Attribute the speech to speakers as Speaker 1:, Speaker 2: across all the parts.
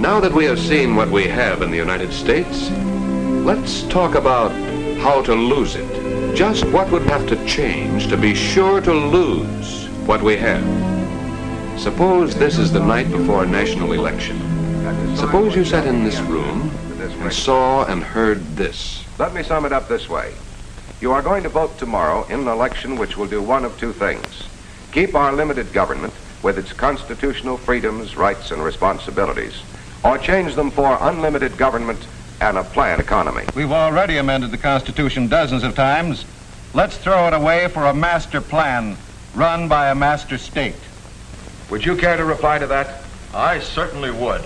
Speaker 1: Now that we have seen what we have in the United States, let's talk about how to lose it. Just what would have to change to be sure to lose what we have. Suppose this is the night before a national election. Suppose you sat in this room and saw and heard this.
Speaker 2: Let me sum it up this way. You are going to vote tomorrow in an election which will do one of two things. Keep our limited government with its constitutional freedoms, rights, and responsibilities, or change them for unlimited government and a planned economy.
Speaker 3: We've already amended the Constitution dozens of times. Let's throw it away for a master plan run by a master state.
Speaker 2: Would you care to reply to that?
Speaker 4: I certainly would.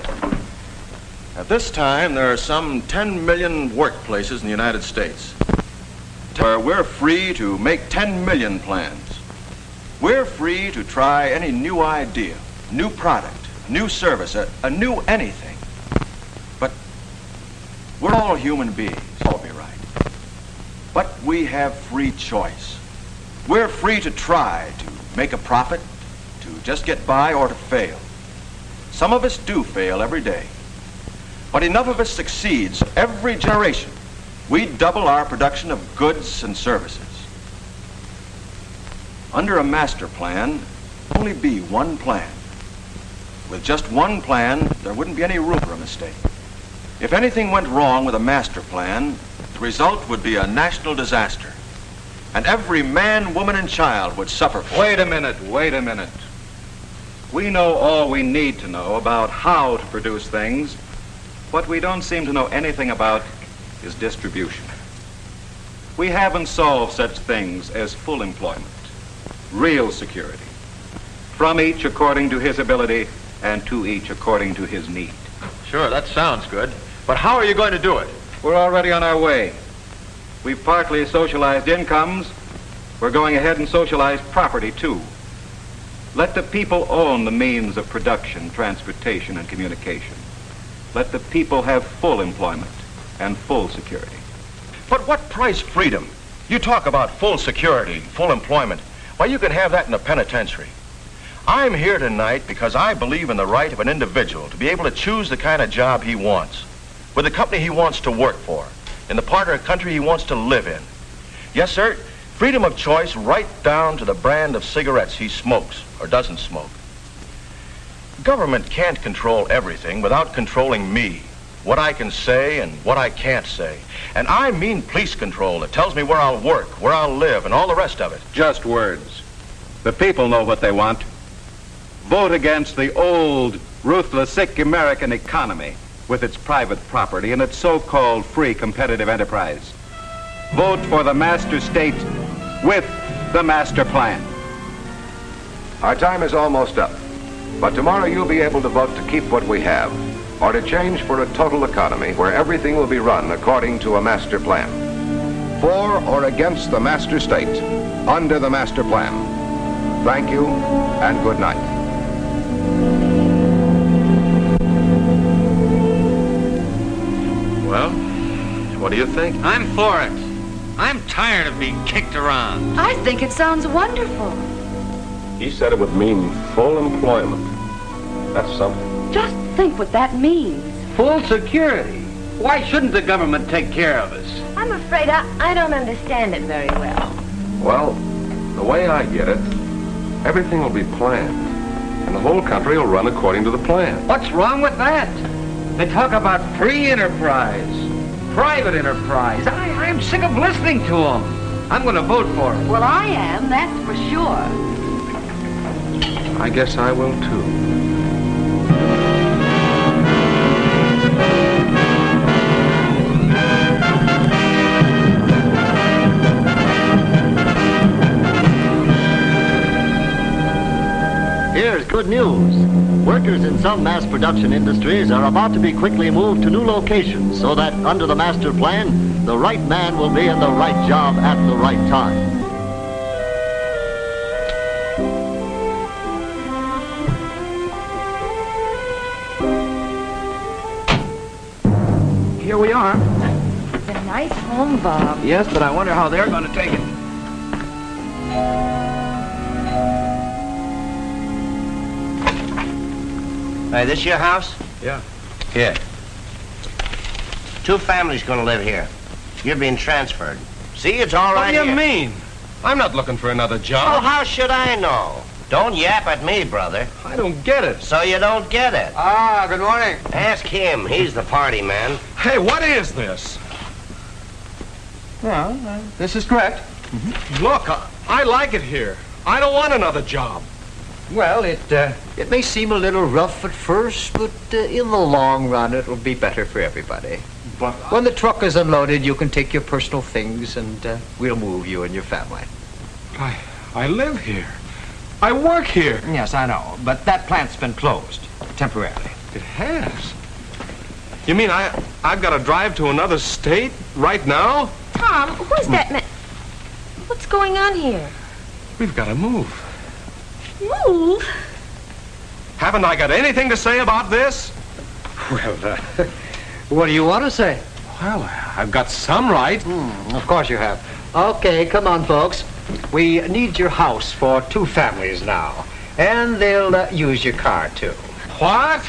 Speaker 4: At this time, there are some 10 million workplaces in the United States where we're free to make 10 million plans. We're free to try any new idea, new product, new service, a new anything. But we're all human beings, all be right. But we have free choice. We're free to try to make a profit, to just get by, or to fail. Some of us do fail every day, but enough of us succeeds every generation. We double our production of goods and services. Under a master plan, only be one plan. With just one plan, there wouldn't be any room for a mistake. If anything went wrong with a master plan, the result would be a national disaster. And every man, woman, and child would suffer for it.
Speaker 3: Wait a minute. We know all we need to know about how to produce things. What we don't seem to know anything about is distribution. We haven't solved such things as full employment, real security, from each according to his ability and to each according to his need.
Speaker 4: Sure, that sounds good. But how are you going to do it?
Speaker 3: We're already on our way. We've partly socialized incomes. We're going ahead and socialize property, too. Let the people own the means of production, transportation, and communication. Let the people have full employment and full security.
Speaker 4: But what price freedom? You talk about full security, full employment. Why, you can have that in a penitentiary. I'm here tonight because I believe in the right of an individual to be able to choose the kind of job he wants, with the company he wants to work for, in the part of the country he wants to live in. Yes, sir, freedom of choice right down to the brand of cigarettes he smokes or doesn't smoke. Government can't control everything without controlling me, what I can say and what I can't say. And I mean police control that tells me where I'll work, where I'll live, and all the rest of it.
Speaker 3: Just words. The people know what they want. Vote against the old, ruthless, sick American economy with its private property and its so-called free competitive enterprise. Vote for the master state with the master plan.
Speaker 2: Our time is almost up, but tomorrow you'll be able to vote to keep what we have, or to change for a total economy where everything will be run according to a master plan. For or against the master state, under the master plan. Thank you, and good night.
Speaker 4: Well, what do you think?
Speaker 5: I'm for it. I'm tired of being kicked around.
Speaker 6: I think it sounds wonderful.
Speaker 1: He said it would mean full employment. That's something.
Speaker 6: Just think what that means.
Speaker 5: Full security. Why shouldn't the government take care of us?
Speaker 7: I'm afraid I don't understand it very well.
Speaker 1: Well, the way I get it, everything will be planned, and the whole country will run according to the plan.
Speaker 5: What's wrong with that? They talk about free enterprise, private enterprise. I'm sick of listening to them. I'm going to vote for it.
Speaker 6: Well, I am, that's for sure.
Speaker 1: I guess I will, too.
Speaker 8: Here's good news. Workers in some mass production industries are about to be quickly moved to new locations so that under the master plan, the right man will be in the right job at the right time.
Speaker 5: Here we are.
Speaker 6: It's a nice home, Bob.
Speaker 5: Yes, but I wonder how they're going to take it. Hey, this your house?
Speaker 3: Yeah.
Speaker 9: Here. 2 families gonna live here. You're being transferred. See, it's all right
Speaker 10: What do you
Speaker 9: here.
Speaker 10: mean? I'm not looking for another
Speaker 9: Oh,
Speaker 10: job.
Speaker 9: how should I know? Don't yap at me, brother.
Speaker 10: I don't get it.
Speaker 9: So you don't get it.
Speaker 5: Ah, good morning.
Speaker 9: Ask him. He's the party man.
Speaker 10: Hey, what is this?
Speaker 5: Well, this is correct.
Speaker 10: Look, I like it here. I don't want another job.
Speaker 5: Well, it may seem a little rough at first, but in the long run, it'll be better for everybody.
Speaker 10: But
Speaker 5: When the truck is unloaded, you can take your personal things, and we'll move you and your family.
Speaker 10: I live here. I work here.
Speaker 5: Yes, I know, but that plant's been closed temporarily.
Speaker 10: It has. You mean I've got to drive to another state right now?
Speaker 7: Tom, who's that man? What's going on here?
Speaker 10: We've got to move.
Speaker 7: Move?
Speaker 10: Haven't I got anything to say about this?
Speaker 5: Well, what do you want to say?
Speaker 10: Well, I've got some right.
Speaker 5: Of course you have. Okay, come on, folks. We need your house for 2 families now, and they'll use your car, too.
Speaker 10: What?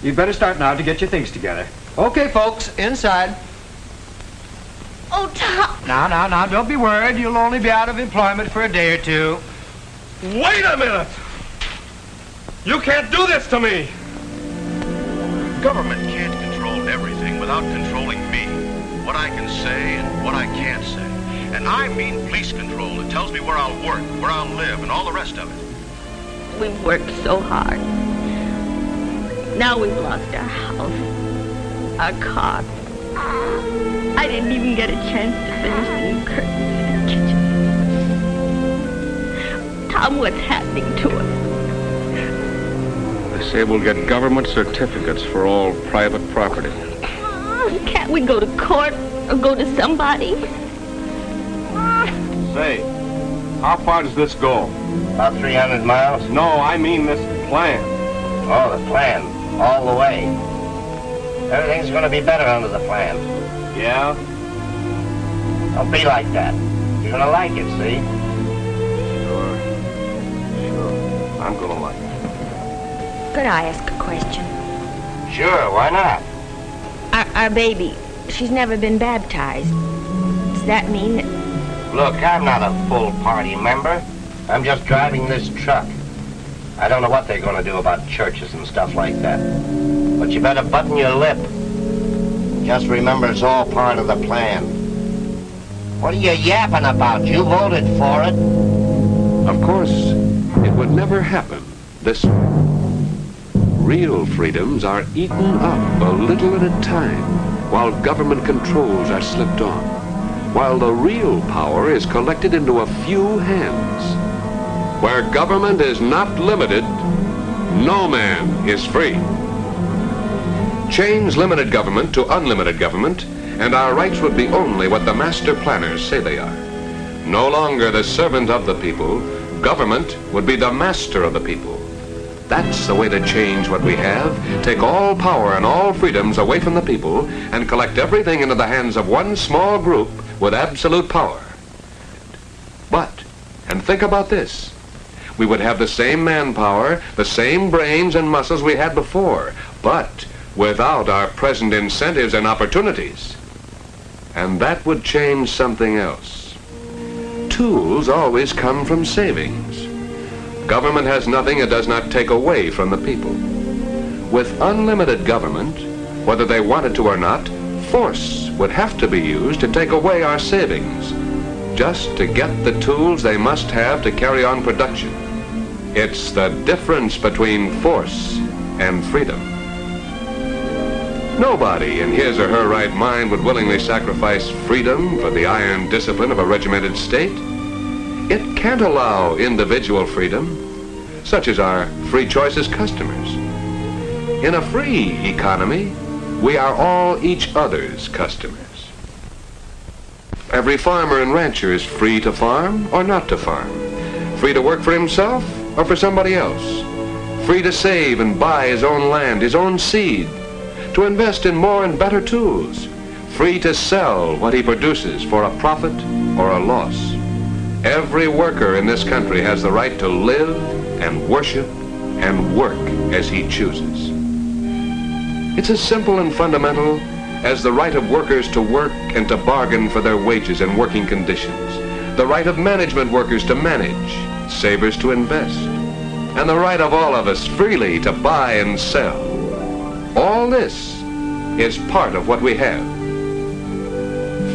Speaker 5: You'd better start now to get your things together. Okay, folks, inside.
Speaker 7: Oh, Tom.
Speaker 5: Now, don't be worried. You'll only be out of employment for a day or 2.
Speaker 10: Wait a minute! You can't do this to me!
Speaker 4: Government can't control everything without controlling me. What I can say and what I can't say. And I mean police control. It tells me where I'll work, where I'll live, and all the rest of it.
Speaker 7: We've worked so hard. Now we've lost our house, our car. I didn't even get a chance to finish the new curtains in the kitchen. Tom, what's happening to us?
Speaker 1: They say we'll get government certificates for all private property.
Speaker 7: Can't we go to court or go to somebody?
Speaker 10: Say, how far does this go?
Speaker 9: About 300 miles.
Speaker 10: No, I mean this plan.
Speaker 9: Oh, the plan. All the way. Everything's gonna be better under the plan.
Speaker 10: Yeah?
Speaker 9: Don't be like that. You're gonna like it, see?
Speaker 10: Sure. I'm gonna like it.
Speaker 7: Could I ask a question?
Speaker 9: Sure, why not?
Speaker 7: Our baby, she's never been baptized. Does that mean that...
Speaker 9: Look, I'm not a full party member. I'm just driving this truck. I don't know what they're gonna do about churches and stuff like that. But you better button your lip. Just remember it's all part of the plan. What are you yapping about? You voted for it.
Speaker 1: Of course, it would never happen this way. Real freedoms are eaten up a little at a time while government controls are slipped on, while the real power is collected into a few hands. Where government is not limited, no man is free. Change limited government to unlimited government, and our rights would be only what the master planners say they are. No longer the servant of the people, government would be the master of the people. That's the way to change what we have, take all power and all freedoms away from the people, and collect everything into the hands of one small group with absolute power. But, and think about this, we would have the same manpower, the same brains and muscles we had before, but without our present incentives and opportunities. And that would change something else. Tools always come from savings. Government has nothing it does not take away from the people. With unlimited government, whether they wanted to or not, force would have to be used to take away our savings, just to get the tools they must have to carry on production. It's the difference between force and freedom. Nobody in his or her right mind would willingly sacrifice freedom for the iron discipline of a regimented state. It can't allow individual freedom, such as our free choice as customers. In a free economy, we are all each other's customers. Every farmer and rancher is free to farm or not to farm, free to work for himself or for somebody else, free to save and buy his own land, his own seed, to invest in more and better tools, free to sell what he produces for a profit or a loss. Every worker in this country has the right to live and worship and work as he chooses. It's as simple and fundamental as the right of workers to work and to bargain for their wages and working conditions, the right of management workers to manage, savers to invest, and the right of all of us freely to buy and sell. All this is part of what we have.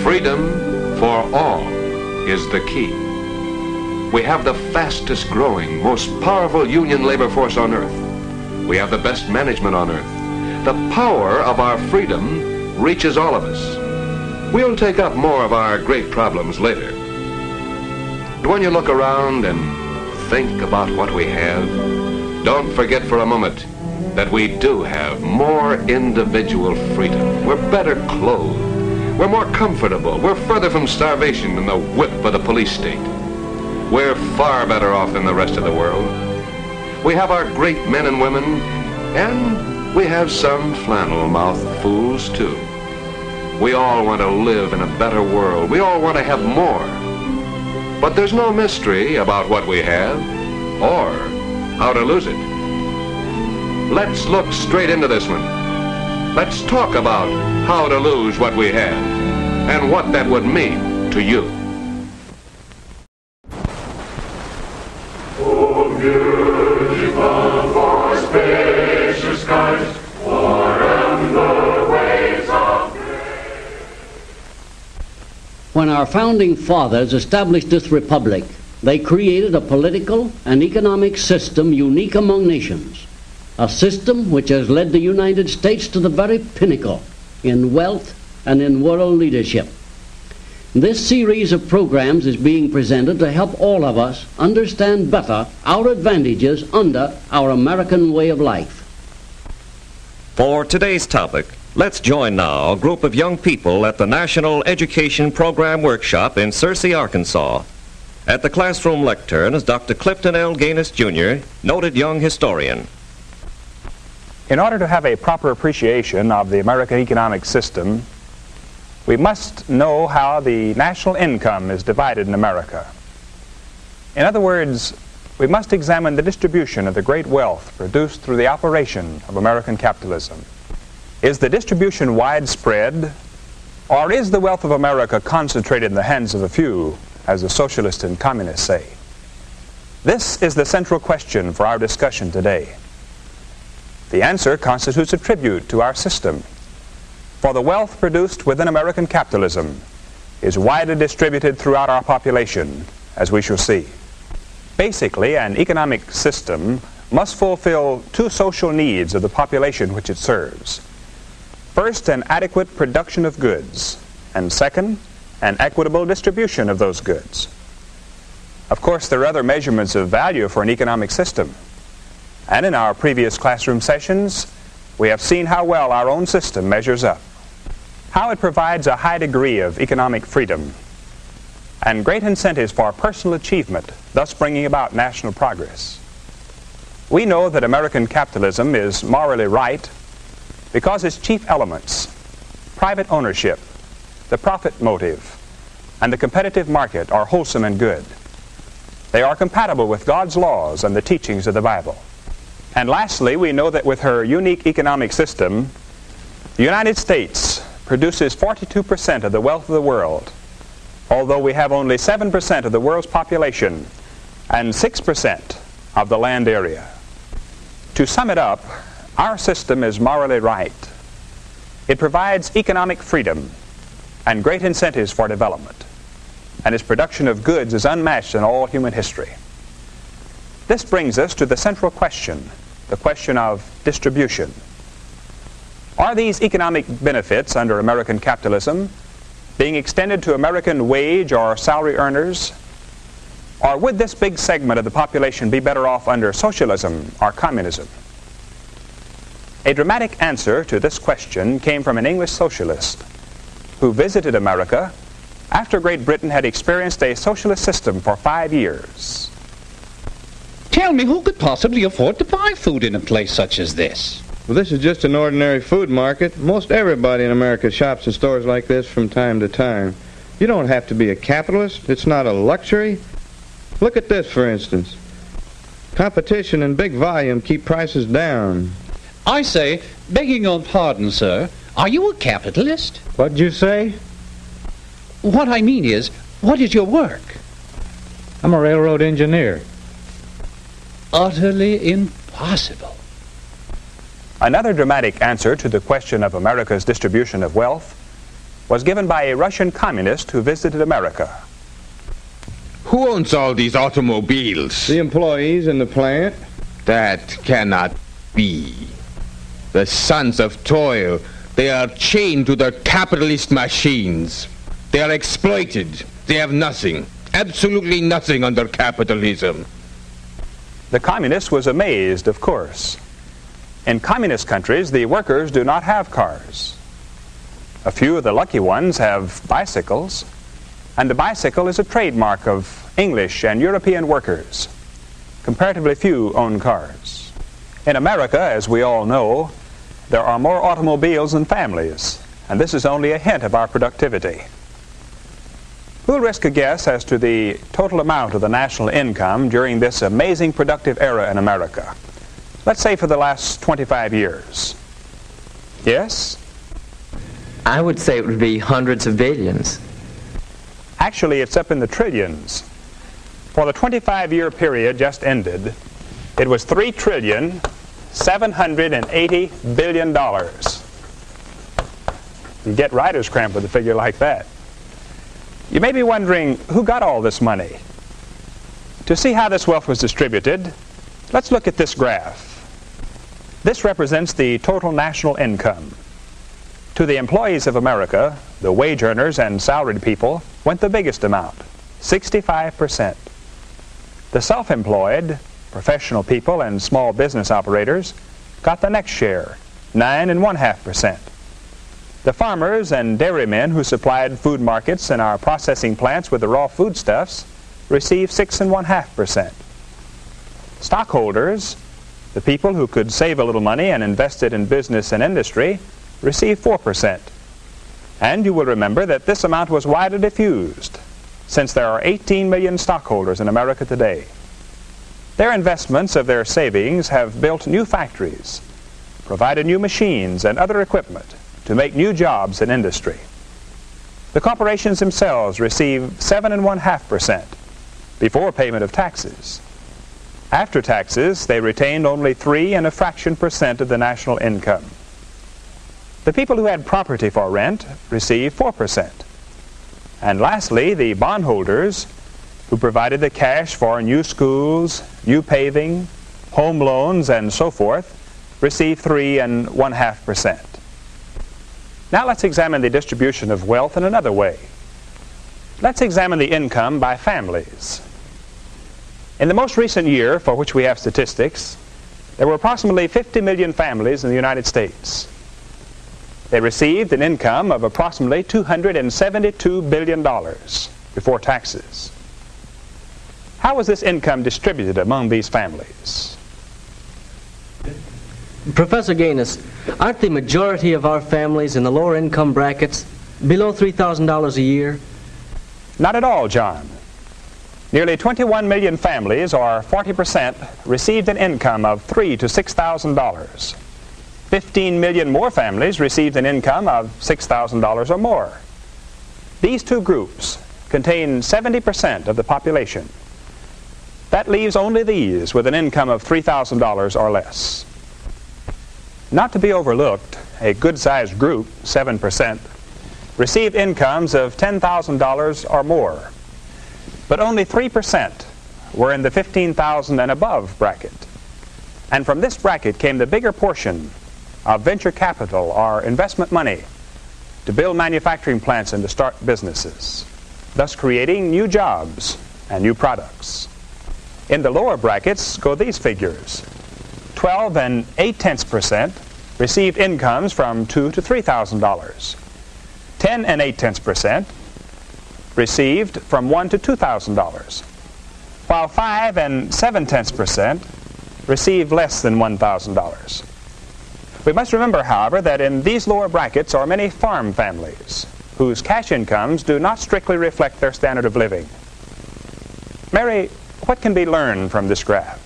Speaker 1: Freedom for all is the key. We have the fastest growing, most powerful union labor force on earth. We have the best management on earth. The power of our freedom reaches all of us. We'll take up more of our great problems later. But when you look around and think about what we have, don't forget for a moment that we do have more individual freedom. We're better clothed. We're more comfortable. We're further from starvation than the whip of the police state. We're far better off than the rest of the world. We have our great men and women, and we have some flannel-mouthed fools, too. We all want to live in a better world. We all want to have more. But there's no mystery about what we have or how to lose it. Let's look straight into this one. Let's talk about how to lose what we have and what that would mean to you.
Speaker 11: Oh, beautiful for spacious skies, warm the waves of grace.
Speaker 12: When our founding fathers established this republic, they created a political and economic system unique among nations. A system which has led the United States to the very pinnacle in wealth and in world leadership. This series of programs is being presented to help all of us understand better our advantages under our American way of life.
Speaker 13: For today's topic, let's join now a group of young people at the National Education Program Workshop in Searcy, Arkansas. At the classroom lectern is Dr. Clifton L. Gaines, Jr., noted young historian.
Speaker 14: In order to have a proper appreciation of the American economic system, we must know how the national income is divided in America. In other words, we must examine the distribution of the great wealth produced through the operation of American capitalism. Is the distribution widespread, or is the wealth of America concentrated in the hands of a few, as the socialists and communists say? This is the central question for our discussion today. The answer constitutes a tribute to our system, for the wealth produced within American capitalism is widely distributed throughout our population, as we shall see. Basically, an economic system must fulfill two social needs of the population which it serves. First, an adequate production of goods, and second, an equitable distribution of those goods. Of course, there are other measurements of value for an economic system. And in our previous classroom sessions, we have seen how well our own system measures up, how it provides a high degree of economic freedom and great incentives for personal achievement, thus bringing about national progress. We know that American capitalism is morally right because its chief elements, private ownership, the profit motive, and the competitive market, are wholesome and good. They are compatible with God's laws and the teachings of the Bible. And lastly, we know that with her unique economic system, the United States produces 42% of the wealth of the world, although we have only 7% of the world's population and 6% of the land area. To sum it up, our system is morally right. It provides economic freedom and great incentives for development, and its production of goods is unmatched in all human history. This brings us to the central question, the question of distribution. Are these economic benefits under American capitalism being extended to American wage or salary earners? Or would this big segment of the population be better off under socialism or communism? A dramatic answer to this question came from an English socialist who visited America after Great Britain had experienced a socialist system for 5 years.
Speaker 15: Tell me, who could possibly afford to buy food in a place such as this?
Speaker 16: Well, this is just an ordinary food market. Most everybody in America shops in stores like this from time to time. You don't have to be a capitalist. It's not a luxury. Look at this, for instance. Competition and big volume keep prices down.
Speaker 15: I say, begging your pardon, sir, are you a capitalist?
Speaker 16: What'd you say?
Speaker 15: What I mean is, what is your work?
Speaker 16: I'm a railroad engineer.
Speaker 15: Utterly impossible.
Speaker 14: Another dramatic answer to the question of America's distribution of wealth was given by a Russian communist who visited America.
Speaker 17: Who owns all these automobiles?
Speaker 16: The employees in the plant.
Speaker 17: That cannot be. The sons of toil, they are chained to their capitalist machines. They are exploited. They have nothing, absolutely nothing under capitalism.
Speaker 14: The communist was amazed, of course. In communist countries, the workers do not have cars. A few of the lucky ones have bicycles, and the bicycle is a trademark of English and European workers. Comparatively few own cars. In America, as we all know, there are more automobiles than families, and this is only a hint of our productivity. Who'll risk a guess as to the total amount of the national income during this amazing productive era in America? Let's say for the last 25 years. Yes?
Speaker 18: I would say it would be hundreds of billions.
Speaker 14: Actually, it's up in the trillions. For the 25-year period just ended, it was $3,780 billion. You get writer's cramp with a figure like that. You may be wondering, who got all this money? To see how this wealth was distributed, let's look at this graph. This represents the total national income. To the employees of America, the wage earners and salaried people, went the biggest amount, 65%. The self-employed, professional people and small business operators got the next share, 9.5%. The farmers and dairymen who supplied food markets and our processing plants with the raw foodstuffs received 6.5%. Stockholders, the people who could save a little money and invest it in business and industry, received 4%. And you will remember that this amount was widely diffused, since there are 18 million stockholders in America today. Their investments of their savings have built new factories, provided new machines and other equipment to make new jobs in industry. The corporations themselves receive 7.5% before payment of taxes. After taxes, they retained only 3.1% of the national income. The people who had property for rent received 4%. And lastly, the bondholders, who provided the cash for new schools, new paving, home loans, and so forth, received 3.5%. Now let's examine the distribution of wealth in another way. Let's examine the income by families. In the most recent year, for which we have statistics, there were approximately 50 million families in the United States. They received an income of approximately $272 billion before taxes. How was this income distributed among these families?
Speaker 18: Professor Gaines, aren't the majority of our families in the lower income brackets below $3,000 a year?
Speaker 14: Not at all, John. Nearly 21 million families, or 40%, received an income of $3,000 to $6,000. 15 million more families received an income of $6,000 or more. These two groups contain 70% of the population. That leaves only these with an income of $3,000 or less. Not to be overlooked, a good-sized group, 7%, received incomes of $10,000 or more. But only 3% were in the $15,000 and above bracket. And from this bracket came the bigger portion of venture capital or investment money to build manufacturing plants and to start businesses, thus creating new jobs and new products. In the lower brackets go these figures. 12.8% received incomes from $2,000 to $3,000. 10.8% received from $1,000 to $2,000, while 5.7% received less than $1,000. We must remember, however, that in these lower brackets are many farm families whose cash incomes do not strictly reflect their standard of living. Mary, what can be learned from this graph?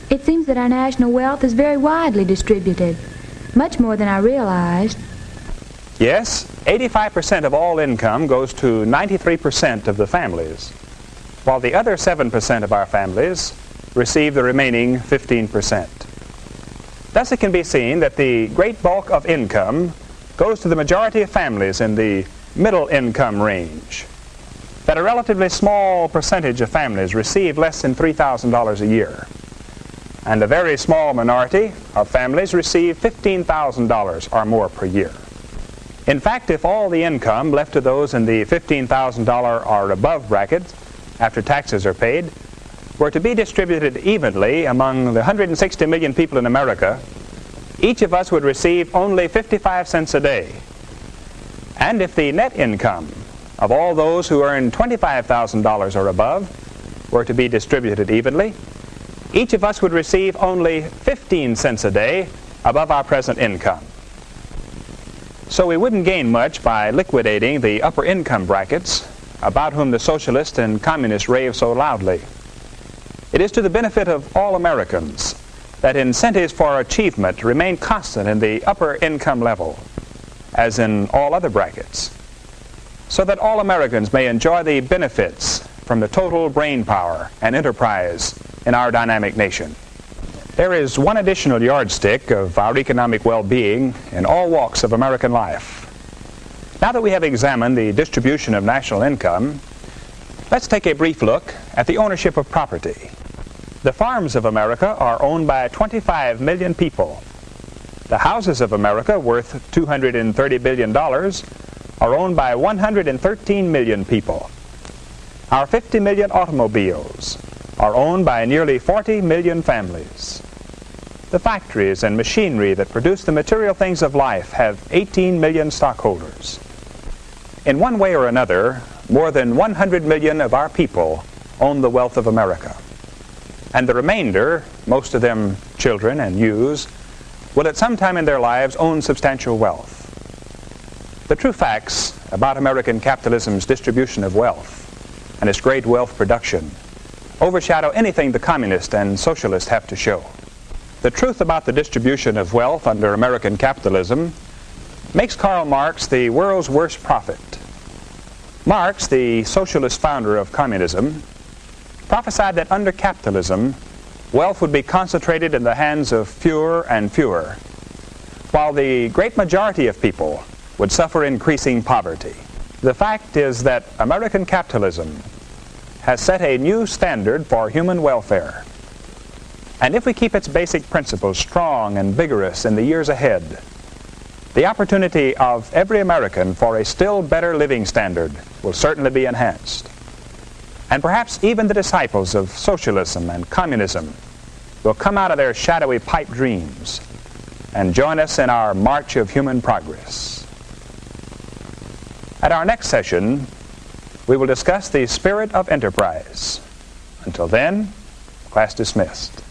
Speaker 19: It seems that our national wealth is very widely distributed, much more than I realized.
Speaker 14: Yes, 85% of all income goes to 93% of the families, while the other 7% of our families receive the remaining 15%. Thus it can be seen that the great bulk of income goes to the majority of families in the middle income range, that a relatively small percentage of families receive less than $3,000 a year, and a very small minority of families receive $15,000 or more per year. In fact, if all the income left to those in the $15,000 or above bracket after taxes are paid were to be distributed evenly among the 160 million people in America, each of us would receive only 55 cents a day. And if the net income of all those who earn $25,000 or above were to be distributed evenly, each of us would receive only 15 cents a day above our present income. So we wouldn't gain much by liquidating the upper income brackets about whom the socialists and communists rave so loudly. It is to the benefit of all Americans that incentives for achievement remain constant in the upper income level, as in all other brackets, so that all Americans may enjoy the benefits from the total brain power and enterprise in our dynamic nation. There is one additional yardstick of our economic well-being in all walks of American life. Now that we have examined the distribution of national income, let's take a brief look at the ownership of property. The farms of America are owned by 25 million people. The houses of America, worth $230 billion, are owned by 113 million people. Our 50 million automobiles are owned by nearly 40 million families. The factories and machinery that produce the material things of life have 18 million stockholders. In one way or another, more than 100 million of our people own the wealth of America. And the remainder, most of them children and youths, will at some time in their lives own substantial wealth. The true facts about American capitalism's distribution of wealth and its great wealth production overshadow anything the communists and socialists have to show. The truth about the distribution of wealth under American capitalism makes Karl Marx the world's worst prophet. Marx, the socialist founder of communism, prophesied that under capitalism, wealth would be concentrated in the hands of fewer and fewer, while the great majority of people would suffer increasing poverty. The fact is that American capitalism has set a new standard for human welfare. And if we keep its basic principles strong and vigorous in the years ahead, the opportunity of every American for a still better living standard will certainly be enhanced. And perhaps even the disciples of socialism and communism will come out of their shadowy pipe dreams and join us in our march of human progress. At our next session, we will discuss the spirit of enterprise. Until then, class dismissed.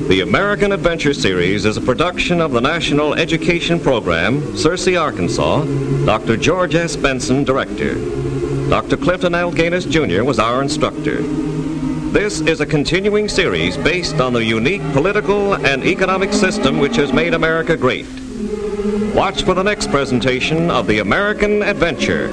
Speaker 13: The American Adventure Series is a production of the National Education Program, Searcy, Arkansas. Dr. George S. Benson, director. Dr. Clifton L. Gaines, Jr. was our instructor. This is a continuing series based on the unique political and economic system which has made America great. Watch for the next presentation of the American Adventure.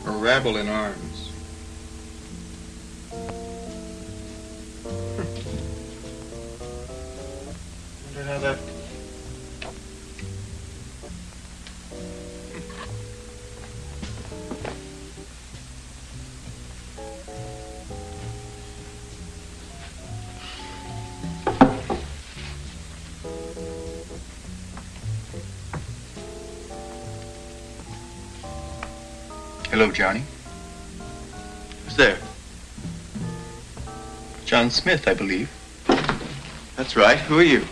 Speaker 20: A rabble in arms.
Speaker 4: Wonder how that...
Speaker 20: Hello, Johnny.
Speaker 4: Who's there?
Speaker 20: John Smith, I believe.
Speaker 4: That's right. Who are you?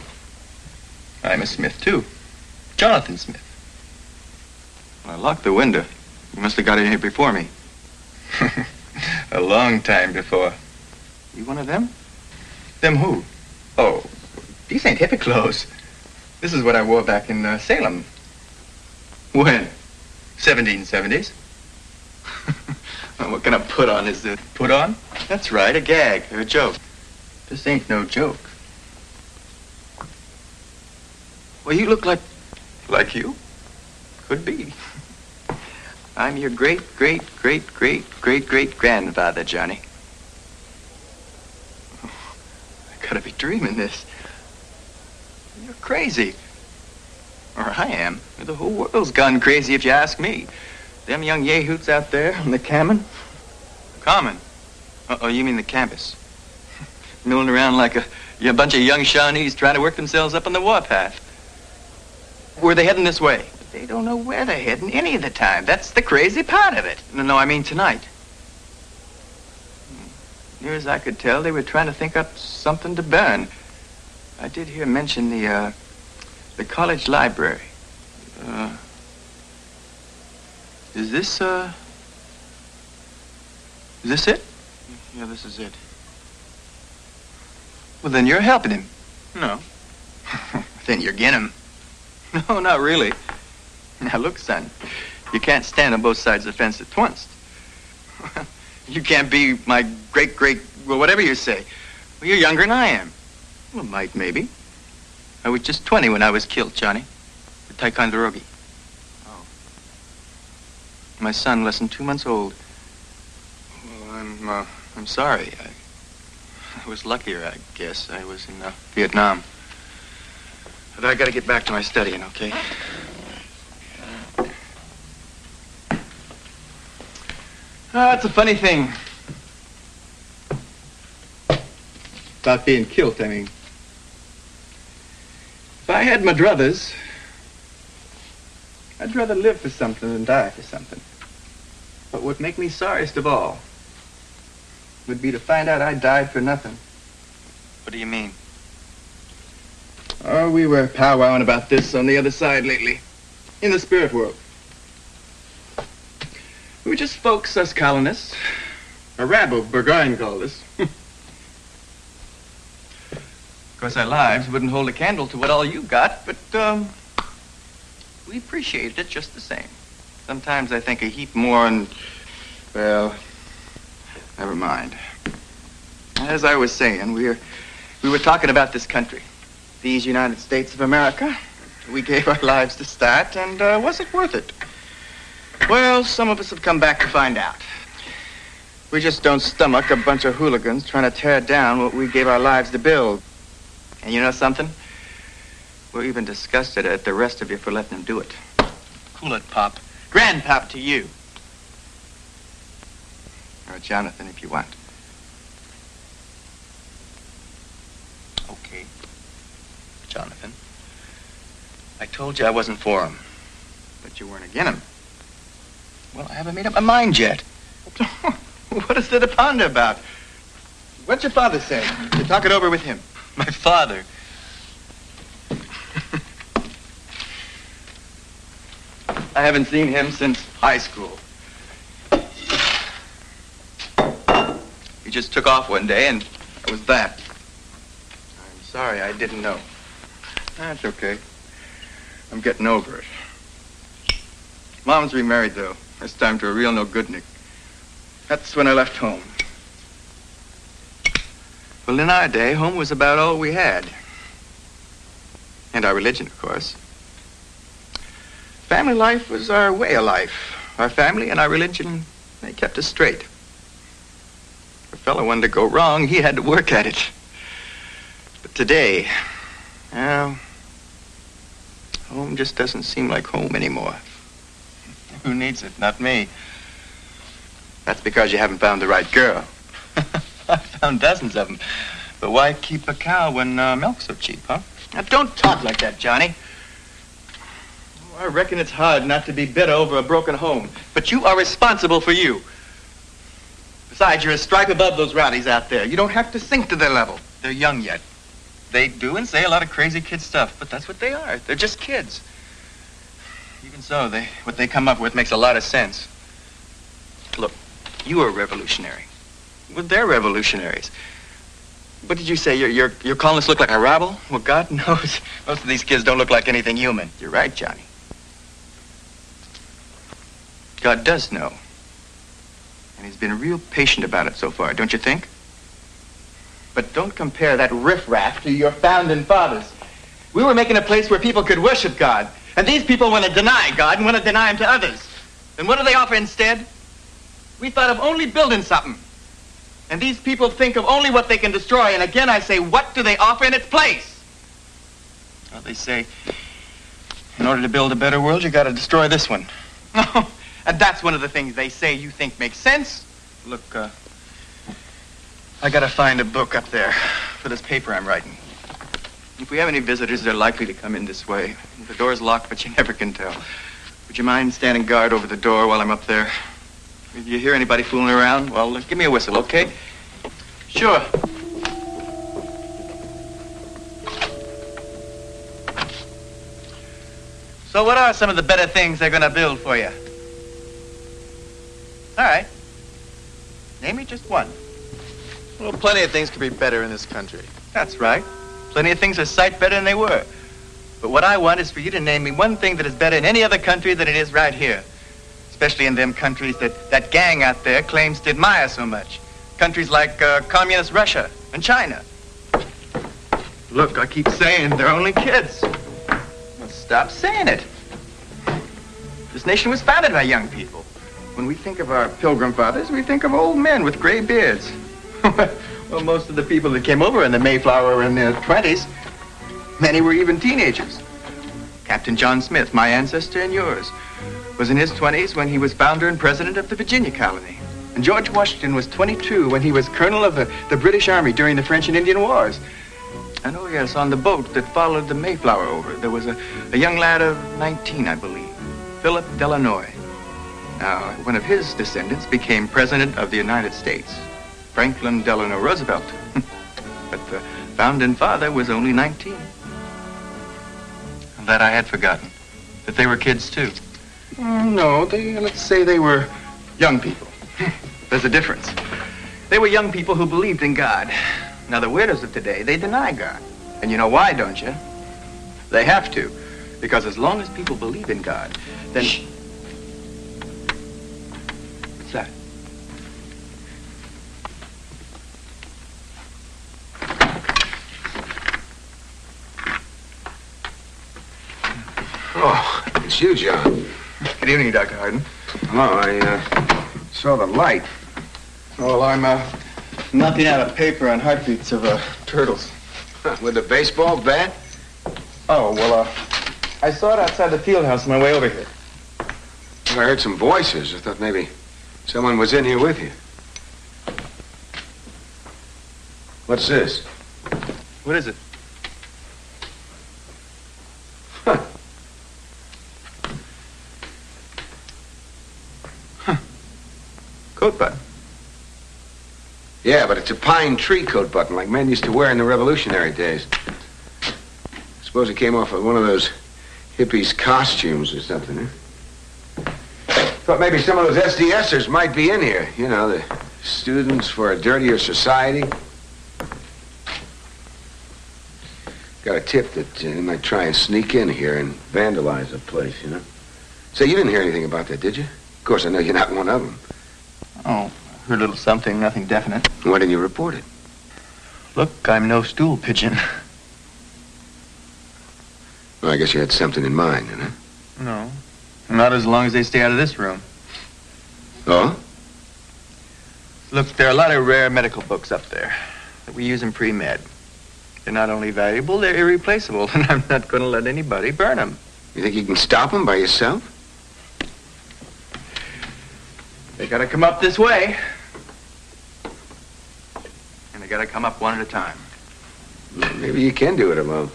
Speaker 20: I'm a Smith, too. Jonathan Smith.
Speaker 4: I locked the window. You must have got in here before me.
Speaker 20: A long time before.
Speaker 4: You one of them?
Speaker 20: Them who? Oh, these ain't hippie clothes. This is what I wore back in Salem.
Speaker 4: When?
Speaker 20: 1770s.
Speaker 4: Well, what kind of put on is this?
Speaker 20: Put on?
Speaker 4: That's right, a gag or a joke.
Speaker 20: This ain't no joke.
Speaker 4: Well, you look like...
Speaker 20: Like you?
Speaker 4: Could be. I'm your great-great-great-great-great-great-grandfather, Johnny. I gotta be dreaming this. You're crazy. Or I am. The whole world's gone crazy if you ask me. Them young yahoots out there on the Common? Common? Oh, you mean the campus. Milling around like a bunch of young Shawnees trying to work themselves up on the warpath. Were they heading this way? They don't know where they're heading any of the time. That's the crazy part of it. No, I mean tonight. Near as I could tell, they were trying to think up something to burn. I did hear mention the college library. Is this it? Yeah, this is it. Well, then you're helping him. No. Then you're getting him. No, not really. Now, look, son, you can't stand on both sides of the fence at once. You can't be my great-great, well, whatever you say. Well, you're younger than I am. Well, maybe. I was just 20 when I was killed, Johnny. At Ticonderoga. Oh. My son, less than 2 months old. Well, I'm sorry. I was luckier, I guess. I was in Vietnam. But I gotta get back to my studying, okay? It's a funny thing. About being killed, I mean. If I had my druthers, I'd rather live for something than die for something. But what make me sorriest of all would be to find out I died for nothing. What do you mean? Oh, we were powwowing about this on the other side lately, in the spirit world. We were just folks, us colonists. A rabble, Burgoyne called us. Of course, our lives wouldn't hold a candle to what all you got, but, we appreciated it just the same. Sometimes I think a heap more and, well, never mind. As I was saying, we were talking about this country, these United States of America. We gave our lives to start, and was it worth it? Well, some of us have come back to find out. We just don't stomach a bunch of hooligans trying to tear down what we gave our lives to build. And you know something? We're even disgusted at the rest of you for letting them do it. Cool it, Pop. Grandpop to you. Or Jonathan, if you want. Okay. Jonathan. I told you I wasn't for him. But you weren't against him. Well, I haven't made up my mind yet. What is there to ponder about? What's your father say? You talk it over with him. My father. I haven't seen him since high school. He just took off one day, and that was that. I'm sorry I didn't know. That's okay. I'm getting over it. Mom's remarried, though. This time to a real no-goodnik. That's when I left home. Well, in our day, home was about all we had. And our religion, of course. Family life was our way of life. Our family and our religion
Speaker 20: They kept us straight. If a fellow wanted to go wrong, he had to work at it. But today, well, home just doesn't seem like home anymore. Who needs it? Not me. That's because you haven't found the right girl. I found dozens of them. But why keep a cow when milk's so cheap, huh? Now, don't talk like that, Johnny. Oh, I reckon it's hard not to be bitter over a broken home. But you are responsible for you. Besides, you're a stripe above those rowdies out there. You don't have to sink to their level. They're young yet. They do and say a lot of crazy kid stuff, but that's what they are. They're just kids. Even so, what they come up with makes a lot of sense. Look, you are a revolutionary. Well, they're revolutionaries. What did you say? You're calling us look like a rabble? Well, God knows, most of these kids don't look like anything human. You're right, Johnny. God does know. And he's been real patient about it so far, don't you think? But don't compare that riffraff to your founding fathers. We were making a place where people could worship God. And these people want to deny God and want to deny him to others. And what do they offer instead? We thought of only building something. And these people think of only what they can destroy. And again, I say, what do they offer in its place? Well, they say, in order to build a better world, you got to destroy this one. And that's one of the things they say you think makes sense. Look, I got to find a book up there for this paper I'm writing. If we have any visitors, they're likely to come in this way. The door's locked, but you never can tell. Would you mind standing guard over the door while I'm up there? If you hear anybody fooling around, well, give me a whistle, okay? Sure. So what are some of the better things they're going to build for you? All right. Name me just one.
Speaker 21: Well, plenty of things could be better in this country.
Speaker 20: That's right. Plenty of things are a sight better than they were. But what I want is for you to name me one thing that is better in any other country than it is right here. Especially in them countries that gang out there claims to admire so much. Countries like communist Russia and China. Look, I keep saying they're only kids. Well, stop saying it. This nation was founded by young people. When we think of our Pilgrim Fathers, we think of old men with gray beards. Well, most of the people that came over in the Mayflower were in their 20s. Many were even teenagers. Captain John Smith, my ancestor and yours, was in his 20s when he was founder and president of the Virginia colony. And George Washington was 22 when he was colonel of the British Army during the French and Indian Wars. And oh yes, on the boat that followed the Mayflower over, there was a young lad of 19, I believe, Philip Delanoy. Now, one of his descendants became president of the United States, Franklin Delano Roosevelt. But the founding father was only 19. That I had forgotten, that they were kids too. No, let's say they were young people. There's a difference. They were young people who believed in God. Now, the weirdos of today, they deny God. And you know why, don't you? They have to. Because as long as people believe in God, then... Shh. What's that?
Speaker 22: Oh, it's you, John.
Speaker 20: Good evening, Dr. Hardin.
Speaker 22: Oh, I saw the light.
Speaker 20: Well, I'm knocking out a paper on heartbeats of turtles.
Speaker 22: With a baseball bat?
Speaker 20: Oh, well, I saw it outside the field house on my way over here.
Speaker 22: Well, I heard some voices. I thought maybe someone was in here with you. What's this?
Speaker 20: What is it? Coat button.
Speaker 22: Yeah, but it's a pine tree coat button like men used to wear in the Revolutionary days. I suppose it came off of one of those hippies' costumes or something, huh? Thought maybe some of those SDSers might be in here. You know, the Students for a Dirtier Society. Got a tip that they might try and sneak in here and vandalize the place, you know. Say, you didn't hear anything about that, did you? Of course, I know you're not one of them.
Speaker 20: Oh, heard a little something, nothing definite.
Speaker 22: Why didn't you report it?
Speaker 20: Look, I'm no stool pigeon.
Speaker 22: Well, I guess you had something in mind, huh?
Speaker 20: No, not as long as they stay out of this room.
Speaker 22: Oh?
Speaker 20: Look, there are a lot of rare medical books up there that we use in pre-med. They're not only valuable, they're irreplaceable, and I'm not going to let anybody burn them.
Speaker 22: You think you can stop them by yourself?
Speaker 20: They got to come up this way. And they got to come up one at a time.
Speaker 22: Maybe you can do it alone.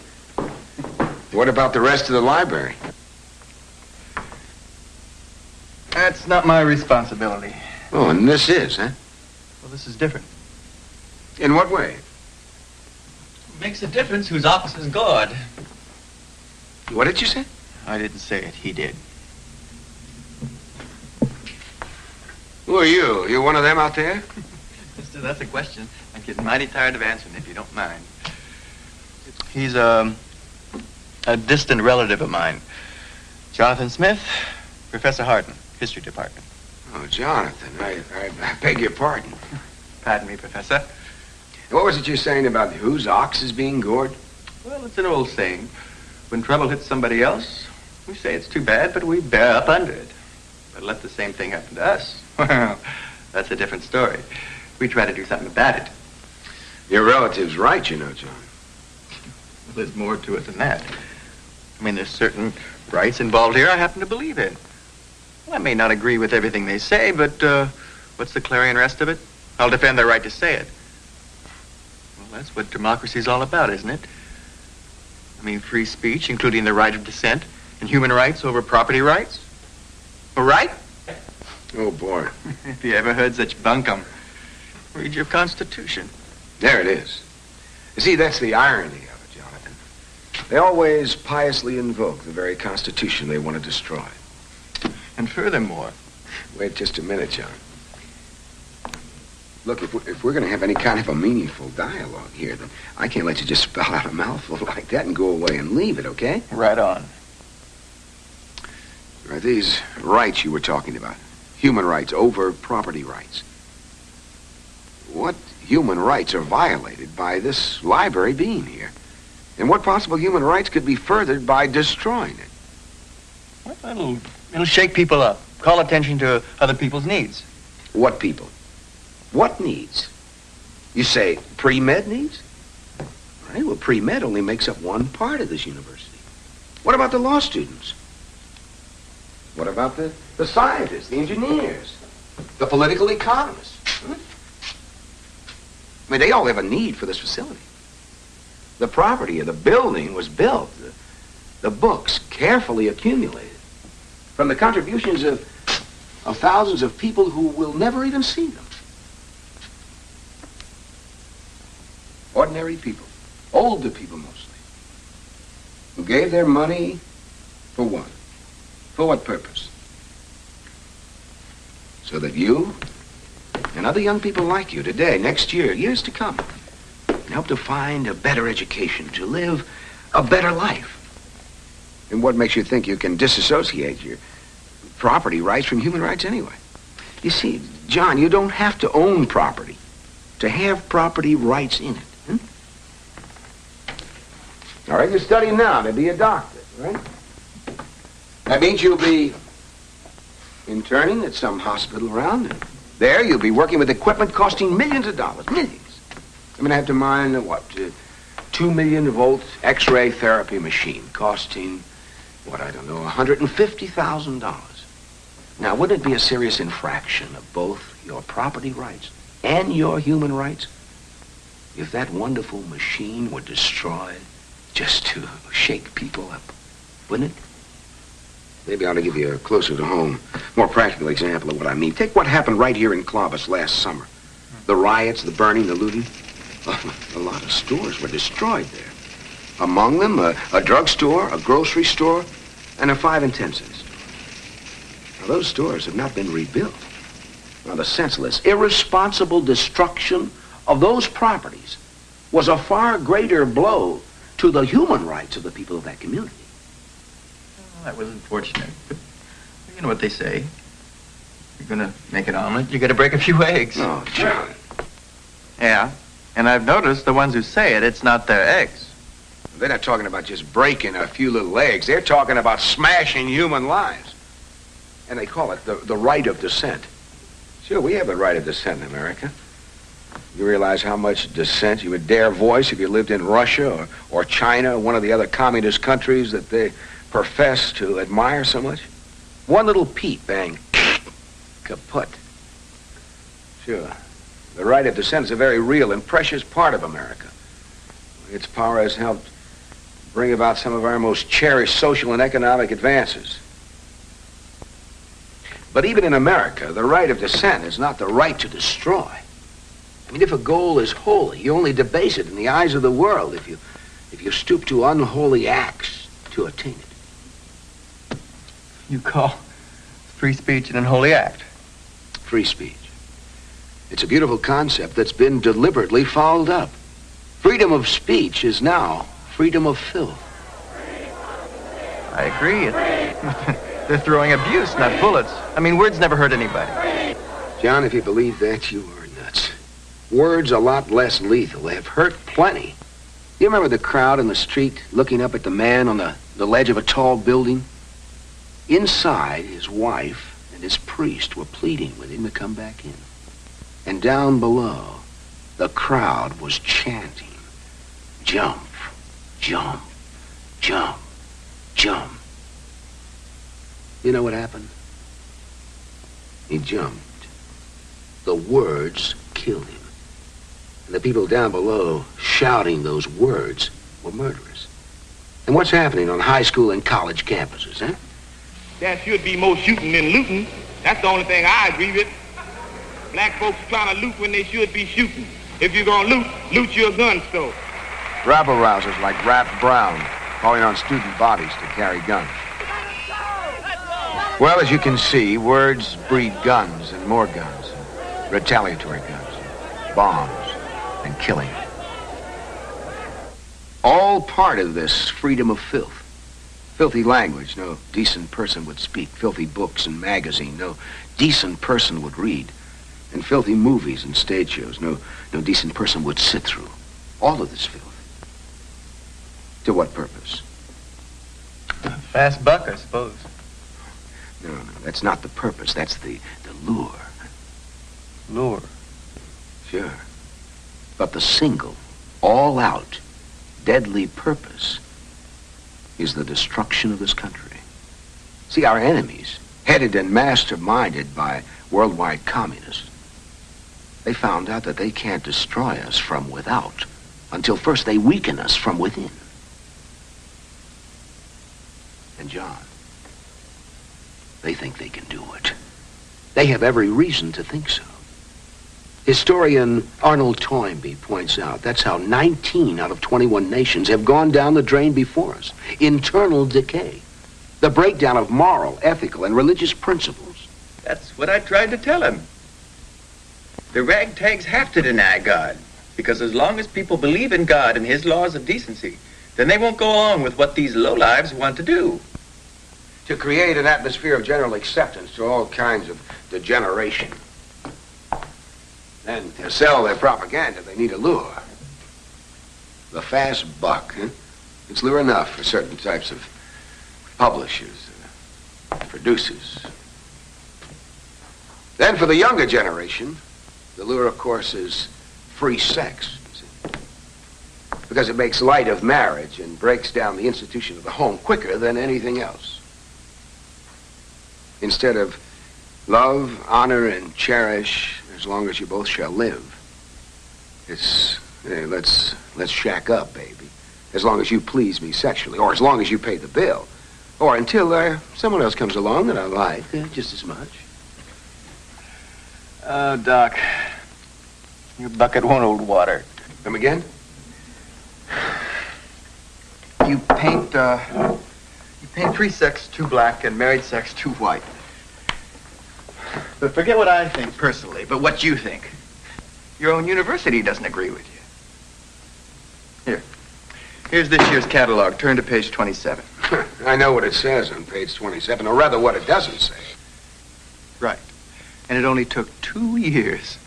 Speaker 22: What about the rest of the library?
Speaker 20: That's not my responsibility.
Speaker 22: Oh, and this is, huh?
Speaker 20: Well, this is different.
Speaker 22: In what way?
Speaker 20: It makes a difference whose office is guard.
Speaker 22: What did you say?
Speaker 20: I didn't say it. He did.
Speaker 22: Who are you? You one of them out there?
Speaker 20: Mister, that's a question I'm getting mighty tired of answering, if you don't mind. He's a distant relative of mine. Jonathan Smith, Professor Hardin, History Department.
Speaker 22: Oh, Jonathan, I beg your pardon.
Speaker 20: Pardon me, Professor.
Speaker 22: What was it you're saying about whose ox is being gored?
Speaker 20: Well, it's an old saying. When trouble hits somebody else, we say it's too bad, but we bear up under it. But let the same thing happen to us. Well, that's a different story. We try to do something about it.
Speaker 22: Your relative's right, you know, John.
Speaker 20: Well, there's more to it than that. I mean, there's certain rights involved here I happen to believe in. Well, I may not agree with everything they say, but what's the clarion rest of it? I'll defend their right to say it. Well, that's what democracy's all about, isn't it? I mean, free speech, including the right of dissent, and human rights over property rights. A right?
Speaker 22: Oh, boy.
Speaker 20: If you ever heard such bunkum, read your Constitution.
Speaker 22: There it is. You see, that's the irony of it, Jonathan. They always piously invoke the very Constitution they want to destroy.
Speaker 20: And furthermore...
Speaker 22: Wait just a minute, John. Look, if we're going to have any kind of a meaningful dialogue here, then I can't let you just spell out a mouthful like that and go away and leave it, okay?
Speaker 20: Right on.
Speaker 22: Are these rights you were talking about? Human rights over property rights. What human rights are violated by this library being here? And what possible human rights could be furthered by destroying it?
Speaker 20: Well, it'll shake people up, call attention to other people's needs.
Speaker 22: What people? What needs? You say pre-med needs? All right, well, pre-med only makes up one part of this university. What about the law students? What about the scientists, the engineers, the political economists? Hmm? I mean, they all have a need for this facility. The property of the building was built, the books carefully accumulated from the contributions of thousands of people who will never even see them. Ordinary people, older people mostly, who gave their money for what? For what purpose? So that you and other young people like you today, next year, years to come, can help to find a better education, to live a better life. And what makes you think you can disassociate your property rights from human rights anyway? You see, John, you don't have to own property to have property rights in it. Hmm? All right, you're studying now to be a doctor, right? That means you'll be interning at some hospital around, and there you'll be working with equipment costing millions of dollars, millions. I'm gonna have to mine a 2 million volt X-ray therapy machine costing, $150,000. Now, wouldn't it be a serious infraction of both your property rights and your human rights if that wonderful machine were destroyed just to shake people up? Wouldn't it? Maybe I ought to give you a closer to home, more practical example of what I mean. Take what happened right here in Clovis last summer. The riots, the burning, the looting. A lot of stores were destroyed there. Among them, a drugstore, a grocery store, and a 5 and 10 cent store. Now, those stores have not been rebuilt. Now, the senseless, irresponsible destruction of those properties was a far greater blow to the human rights of the people of that community.
Speaker 20: Well, that was unfortunate, but you know what they say. You're gonna make an omelet, you gotta break a few eggs.
Speaker 22: Oh, John.
Speaker 20: Yeah, and I've noticed the ones who say it, it's not their eggs.
Speaker 22: They're not talking about just breaking a few little eggs. They're talking about smashing human lives. And they call it the right of dissent. Sure, we have the right of dissent in America. You realize how much dissent you would dare voice if you lived in Russia or China or one of the other communist countries that they profess to admire so much? One little peep, bang, kaput. Sure. The right of dissent is a very real and precious part of America. Its power has helped bring about some of our most cherished social and economic advances. But even in America, the right of dissent is not the right to destroy. I mean, if a goal is holy, you only debase it in the eyes of the world if you stoop to unholy acts to attain it.
Speaker 20: You call free speech an unholy act?
Speaker 22: Free speech. It's a beautiful concept that's been deliberately fouled up. Freedom of speech is now freedom of filth.
Speaker 20: I agree. They're throwing abuse, not bullets. I mean, words never hurt anybody.
Speaker 22: John, if you believe that, you are nuts. Words a lot less lethal. They have hurt plenty. You remember the crowd in the street looking up at the man on the ledge of a tall building? Inside, his wife and his priest were pleading with him to come back in. And down below, the crowd was chanting, jump, jump, jump, jump. You know what happened? He jumped. The words killed him. And the people down below shouting those words were murderers. And what's happening on high school and college campuses, huh?
Speaker 2: There should be more shooting than looting. That's the only thing I agree with. Black folks trying to loot when they should be shooting. If you're gonna loot, loot your gun store.
Speaker 22: Rabble-rousers like Rap Brown calling on student bodies to carry guns. Well, as you can see, words breed guns and more guns, and retaliatory guns, and bombs, and killing. All part of this freedom of filth. Filthy language no decent person would speak. Filthy books and magazines no decent person would read. And filthy movies and stage shows no decent person would sit through. All of this filth. To what purpose?
Speaker 20: Fast buck, I suppose.
Speaker 22: No, that's not the purpose. That's the lure.
Speaker 20: Lure?
Speaker 22: Sure. But the single, all-out, deadly purpose is the destruction of this country. See, our enemies, headed and masterminded by worldwide communists, they found out that they can't destroy us from without until first they weaken us from within. And John, they think they can do it. They have every reason to think so. Historian Arnold Toynbee points out that's how 19 out of 21 nations have gone down the drain before us. Internal decay. The breakdown of moral, ethical, and religious principles.
Speaker 20: That's what I tried to tell him. The ragtags have to deny God, because as long as people believe in God and his laws of decency, then they won't go along with what these lowlives want to do.
Speaker 22: To create an atmosphere of general acceptance to all kinds of degeneration. And to sell their propaganda, they need a lure. The fast buck, huh? It's lure enough for certain types of publishers, producers. Then for the younger generation, the lure, of course, is free sex. You see? Because it makes light of marriage and breaks down the institution of the home quicker than anything else. Instead of love, honor, and cherish, as long as you both shall live, it's, hey, let's shack up, baby. As long as you please me sexually, or as long as you pay the bill. Or until someone else comes along that I like just as much.
Speaker 20: Oh, Doc, your bucket won't hold water.
Speaker 22: Come again?
Speaker 20: You paint free sex too black and married sex too white. But forget what I think personally, but what you think. Your own university doesn't agree with you. Here's this year's catalog. Turn to page 27.
Speaker 22: I know what it says on page 27, or rather what it doesn't say.
Speaker 20: Right. And it only took 2 years.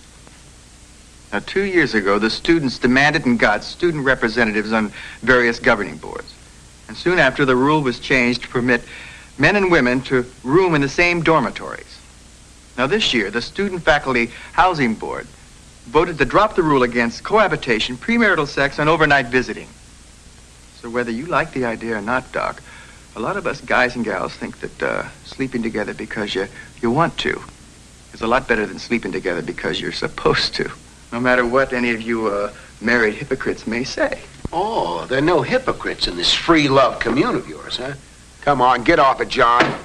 Speaker 20: Now, 2 years ago, the students demanded and got student representatives on various governing boards. And soon after, the rule was changed to permit men and women to room in the same dormitories. Now this year, the Student Faculty Housing Board voted to drop the rule against cohabitation, premarital sex, and overnight visiting. So whether you like the idea or not, Doc, a lot of us guys and gals think that sleeping together because you want to is a lot better than sleeping together because you're supposed to. No matter what any of you married hypocrites may say.
Speaker 22: Oh, there are no hypocrites in this free love commune of yours, huh? Come on, get off it, John.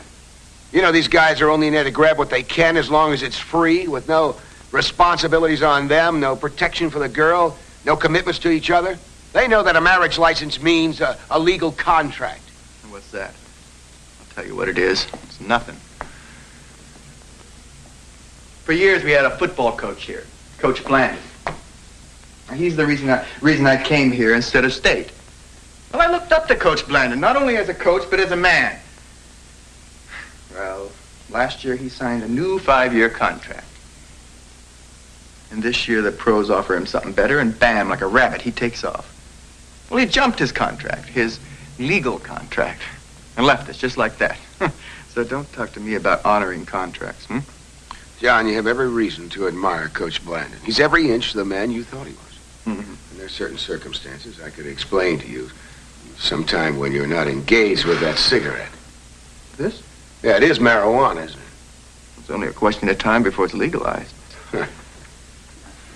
Speaker 22: You know these guys are only in there to grab what they can as long as it's free, with no responsibilities on them, no protection for the girl, no commitments to each other. They know that a marriage license means a legal contract.
Speaker 20: And what's that? I'll tell you what it is. It's nothing. For years we had a football coach here, Coach Bland. He's the reason I came here instead of state. Well, I looked up to Coach Blandon, not only as a coach, but as a man. Well, last year he signed a new 5-year contract. And this year the pros offer him something better, and bam, like a rabbit, he takes off. Well, he jumped his contract, his legal contract, and left us just like that. So don't talk to me about honoring contracts, hmm?
Speaker 22: John, you have every reason to admire Coach Blandon. He's every inch the man you thought he was.
Speaker 20: Mm-hmm.
Speaker 22: And there's certain circumstances I could explain to you sometime when you're not engaged with that cigarette.
Speaker 20: This?
Speaker 22: Yeah, it is marijuana, isn't it?
Speaker 20: It's only a question of time before it's legalized.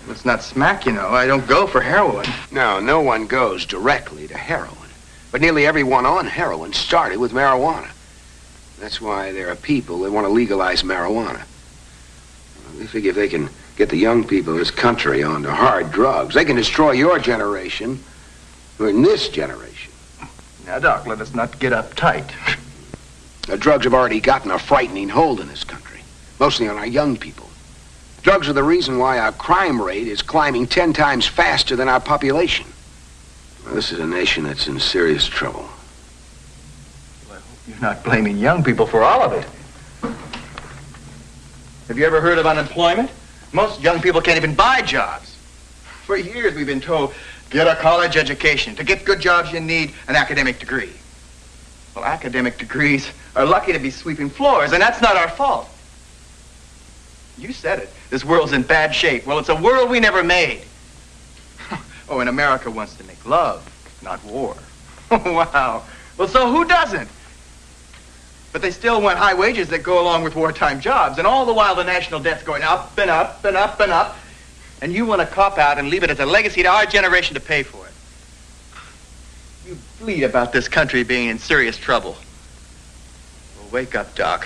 Speaker 20: Let's not smack, you know. I don't go for heroin.
Speaker 22: No, no one goes directly to heroin. But nearly everyone on heroin started with marijuana. That's why there are people that want to legalize marijuana. They figure if they can get the young people of this country onto hard drugs, they can destroy your generation, or in this generation.
Speaker 20: Now, Doc, let us not get uptight.
Speaker 22: The drugs have already gotten a frightening hold in this country, mostly on our young people. Drugs are the reason why our crime rate is climbing 10 times faster than our population. Well, this is a nation that's in serious trouble.
Speaker 20: Well, you're not blaming young people for all of it. Have you ever heard of unemployment? Most young people can't even buy jobs. For years we've been told, get a college education. To get good jobs you need an academic degree. Well, academic degrees are lucky to be sweeping floors, and that's not our fault. You said it. This world's in bad shape. Well, it's a world we never made. Oh, and America wants to make love, not war. Wow. Well, so who doesn't? But they still want high wages that go along with wartime jobs, and all the while the national debt's going up and up and up and up, and you want to cop out and leave it as a legacy to our generation to pay for it. You bleat about this country being in serious trouble. Well, wake up, Doc.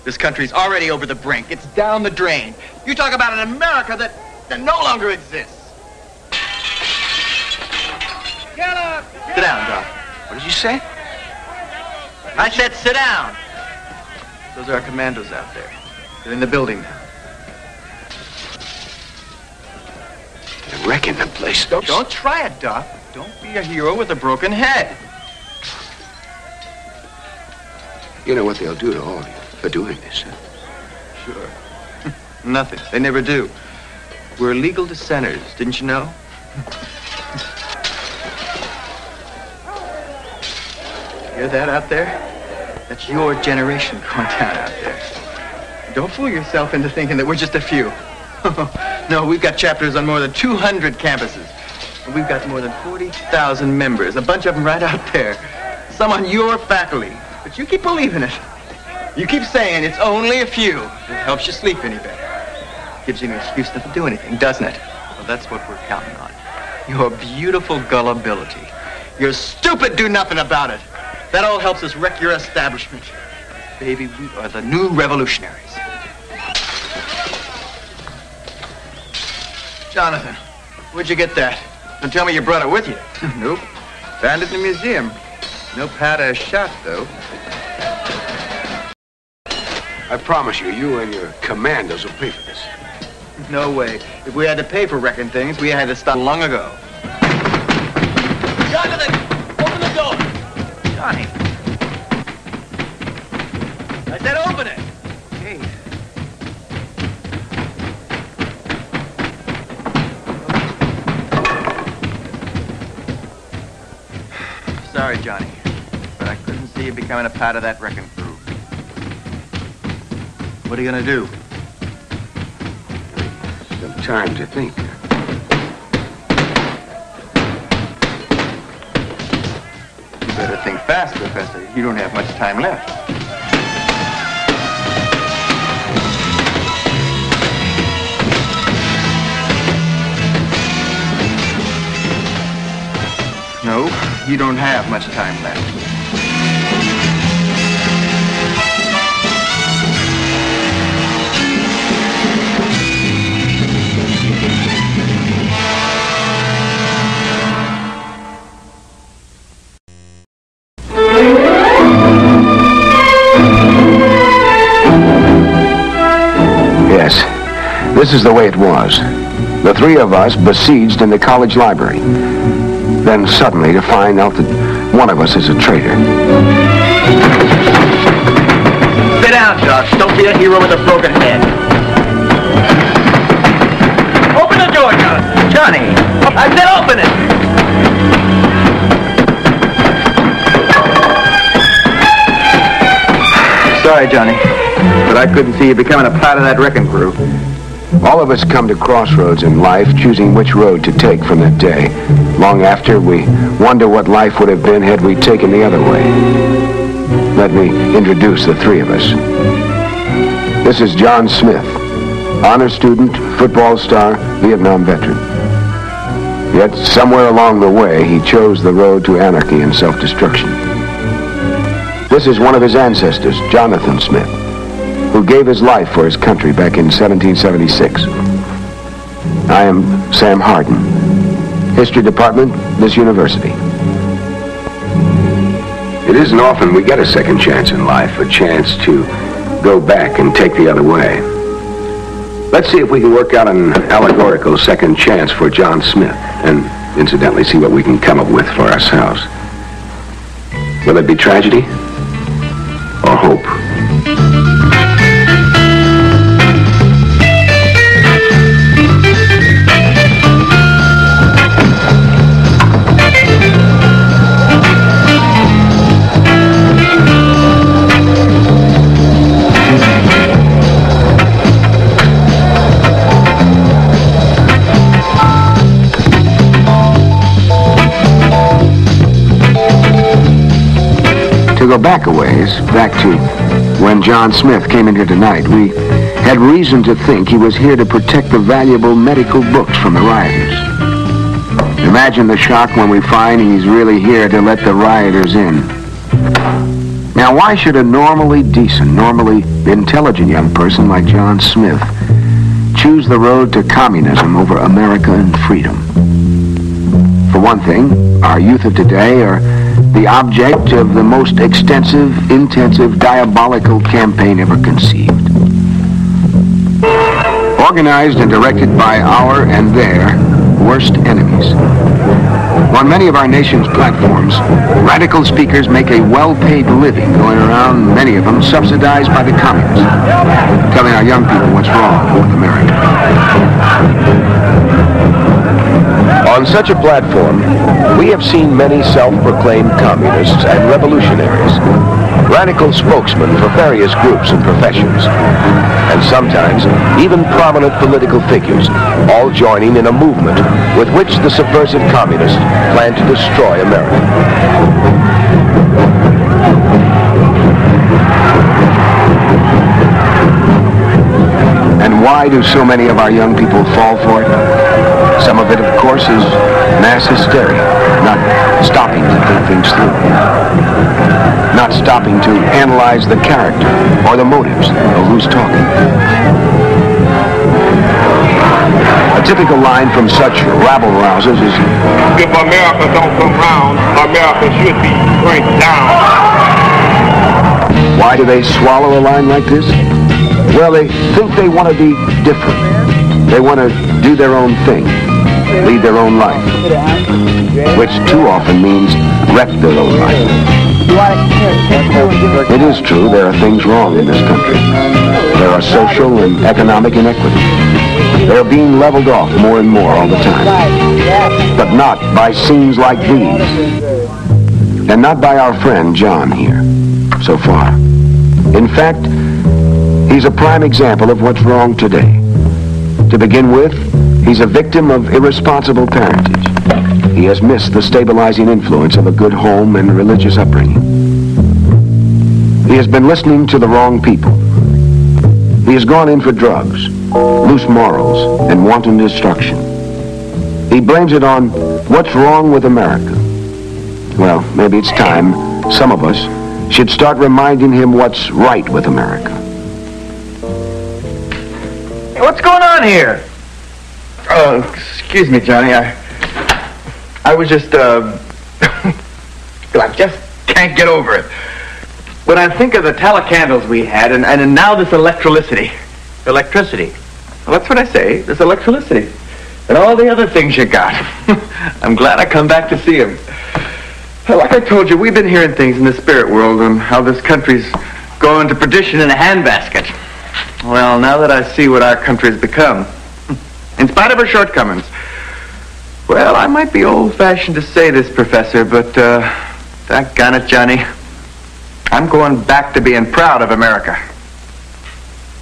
Speaker 20: This country's already over the brink. It's down the drain. You talk about an America that no longer exists. Get up! Sit down, Doc.
Speaker 22: What did you say?
Speaker 20: I said sit down. Those are our commandos out there. They're in the building now.
Speaker 22: They're wrecking the place.
Speaker 20: Don't try it, Doc. Don't be a hero with a broken head.
Speaker 22: You know what they'll do to all of you for doing this, huh?
Speaker 20: Sure. Nothing. They never do. We're legal dissenters, didn't you know? Hear that out there? That's your generation going down out there. Don't fool yourself into thinking that we're just a few. No, we've got chapters on more than 200 campuses. And we've got more than 40,000 members, a bunch of them right out there. Some on your faculty. But you keep believing it. You keep saying it's only a few. It helps you sleep any better. Gives you an excuse not to do anything, doesn't it? Well, that's what we're counting on. Your beautiful gullibility. Your stupid do nothing about it. That all helps us wreck your establishment. Baby, we are the new revolutionaries. Jonathan, where'd you get that? Don't tell me you brought it with you. Nope. Found it in the museum. No powder shot, though.
Speaker 22: I promise you, you and your commandos will pay for this.
Speaker 20: No way. If we had to pay for wrecking things, we had to stop long ago. Jonathan, open the door. Johnny. I said open it. Hey. Sorry, Johnny, but I couldn't see you becoming a part of that wrecking crew. What are you going to do?
Speaker 22: Some time to think.
Speaker 20: You better think fast, Professor. You don't have much time left. No, you don't have much time left.
Speaker 22: Yes, this is the way it was. The three of us besieged in the college library. Then suddenly to find out that one of us is a traitor.
Speaker 6: Sit down, Josh. Don't be a hero with a broken head. Open the door, Josh. Johnny, I said open it.
Speaker 20: Sorry, Johnny, but I couldn't see you becoming a part of that wrecking crew.
Speaker 22: All of us come to crossroads in life, choosing which road to take from that day. Long after, we wonder what life would have been had we taken the other way. Let me introduce the three of us. This is John Smith, honor student, football star, Vietnam veteran. Yet, somewhere along the way, he chose the road to anarchy and self-destruction. This is one of his ancestors, Jonathan Smith, who gave his life for his country back in 1776. I am Sam Hardin, History Department, this university. It isn't often we get a second chance in life, a chance to go back and take the other way. Let's see if we can work out an allegorical second chance for John Smith, and incidentally see what we can come up with for ourselves. Will it be tragedy or hope? To go back a ways, back to when John Smith came in here tonight, we had reason to think he was here to protect the valuable medical books from the rioters. Imagine the shock when we find he's really here to let the rioters in. Now, why should a normally decent, normally intelligent young person like John Smith choose the road to communism over America and freedom? For one thing, our youth of today are the object of the most extensive, intensive, diabolical campaign ever conceived. Organized and directed by our and their worst enemies. On many of our nation's platforms, radical speakers make a well-paid living going around, many of them subsidized by the communists, telling our young people what's wrong with America. On such a platform, we have seen many self-proclaimed communists and revolutionaries, radical spokesmen for various groups and professions, and sometimes even prominent political figures, all joining in a movement with which the subversive communists plan to destroy America. And why do so many of our young people fall for it? Some of it, of course, is mass hysteria, not stopping to think things through, not stopping to analyze the character or the motives of who's talking. A typical line from such rabble-rousers is,
Speaker 2: if America don't come round, America should be burnt down.
Speaker 22: Why do they swallow a line like this? Well, they think they want to be different. They want to do their own thing, lead their own life, which too often means wreck their own life. It is true there are things wrong in this country. There are social and economic inequities. They're being leveled off more and more all the time. But not by scenes like these. And not by our friend John here, so far. In fact, He's a prime example of what's wrong today. To begin with, he's a victim of irresponsible parentage. He has missed the stabilizing influence of a good home and religious upbringing. He has been listening to the wrong people. He has gone in for drugs, loose morals, and wanton destruction. He blames it on what's wrong with America. Well, maybe it's time some of us should start reminding him what's right with America.
Speaker 6: Hey, what's going on here? Oh, excuse me, Johnny. I was just, I just can't get over it. When I think of the tallow candles we had, and now this electricity. Electricity? Well, that's what I say, this electricity. And all the other things you got. I'm glad I come back to see them. Like I told you, we've been hearing things in the spirit world on how this country's going to perdition in a handbasket. Well, now that I see what our country's become, in spite of her shortcomings, well, I might be old-fashioned to say this, Professor, but, doggone it, Johnny, I'm going back to being proud of America.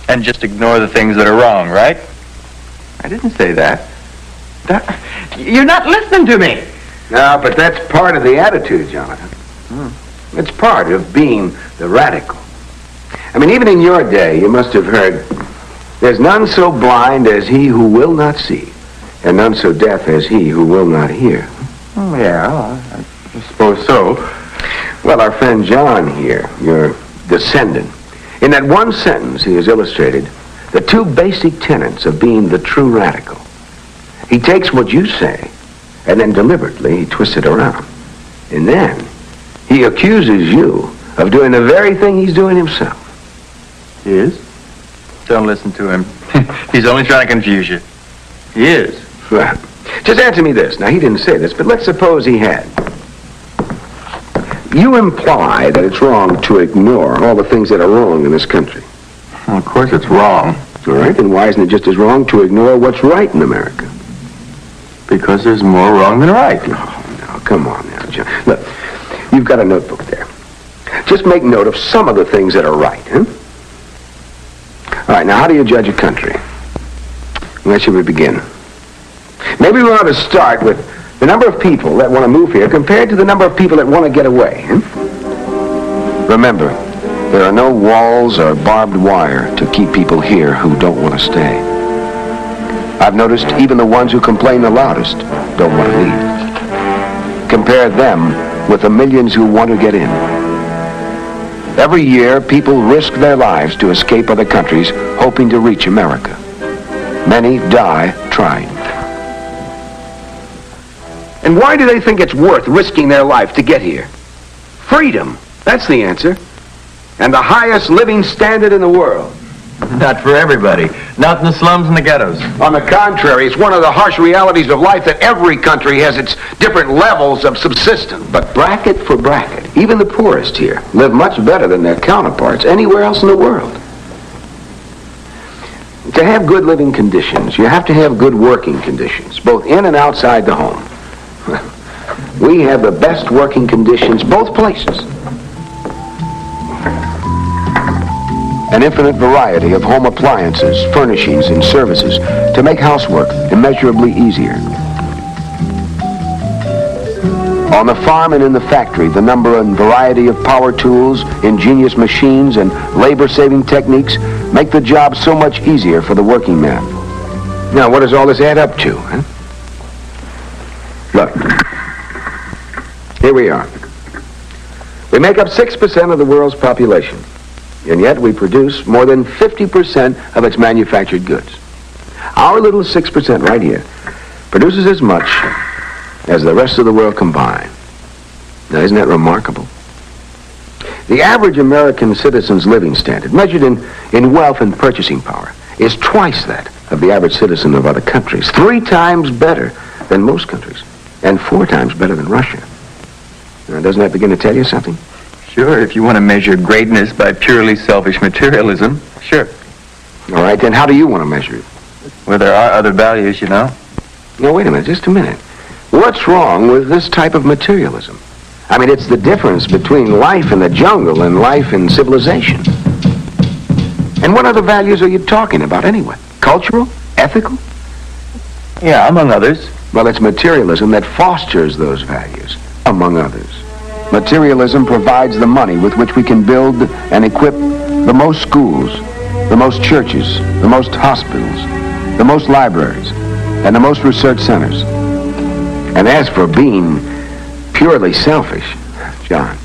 Speaker 6: And just ignore the things that are wrong, right? I didn't say that. You're not listening to me.
Speaker 22: No, but that's part of the attitude, Jonathan. It's part of being the radical. I mean, even in your day, you must have heard, there's none so blind as he who will not see, and none so deaf as he who will not hear.
Speaker 6: Oh, yeah, I suppose so.
Speaker 22: Well, our friend John here, your descendant, in that one sentence he has illustrated the two basic tenets of being the true radical. He takes what you say, and then deliberately he twists it around. And then he accuses you of doing the very thing he's doing himself.
Speaker 6: He is? Don't listen to him. He's only trying to confuse you. He is.
Speaker 22: Well, just answer me this. Now, he didn't say this, but let's suppose he had. You imply that it's wrong to ignore all the things that are wrong in this country.
Speaker 6: Well, of course it's wrong.
Speaker 22: All right, then why isn't it just as wrong to ignore what's right in America?
Speaker 6: Because there's more wrong than right.
Speaker 22: Oh, no, come on now, John. Look, you've got a notebook there. Just make note of some of the things that are right, huh? All right, now how do you judge a country? Where should we begin? Maybe we ought to start with the number of people that want to move here compared to the number of people that want to get away, huh? Remember, there are no walls or barbed wire to keep people here who don't want to stay. I've noticed even the ones who complain the loudest don't want to leave. Compare them with the millions who want to get in. Every year, people risk their lives to escape other countries, hoping to reach America. Many die trying. And why do they think it's worth risking their life to get here? Freedom. That's the answer. And the highest living standard in the world.
Speaker 6: Not for everybody. Not in the slums and the ghettos.
Speaker 22: On the contrary, it's one of the harsh realities of life that every country has its different levels of subsistence. But bracket for bracket, even the poorest here live much better than their counterparts anywhere else in the world. To have good living conditions, you have to have good working conditions, both in and outside the home. We have the best working conditions both places. An infinite variety of home appliances, furnishings, and services to make housework immeasurably easier. On the farm and in the factory, the number and variety of power tools, ingenious machines, and labor-saving techniques make the job so much easier for the working man. Now, what does all this add up to, huh? Look, here we are. We make up 6% of the world's population. And yet we produce more than 50% of its manufactured goods. Our little 6% right here produces as much as the rest of the world combined. Now, isn't that remarkable? The average American citizen's living standard, measured in wealth and purchasing power, is twice that of the average citizen of other countries, 3 times better than most countries, and 4 times better than Russia. Now, doesn't that begin to tell you something?
Speaker 6: Sure, if you want to measure greatness by purely selfish materialism, sure.
Speaker 22: All right, then how do you want to measure it?
Speaker 6: Well, there are other values, you know.
Speaker 22: No, wait a minute, just a minute. What's wrong with this type of materialism? I mean, it's the difference between life in the jungle and life in civilization. And what other values are you talking about anyway? Cultural? Ethical?
Speaker 6: Yeah, among others.
Speaker 22: Well, it's materialism that fosters those values, among others. Materialism provides the money with which we can build and equip the most schools, the most churches, the most hospitals, the most libraries, and the most research centers. And as for being purely selfish, John,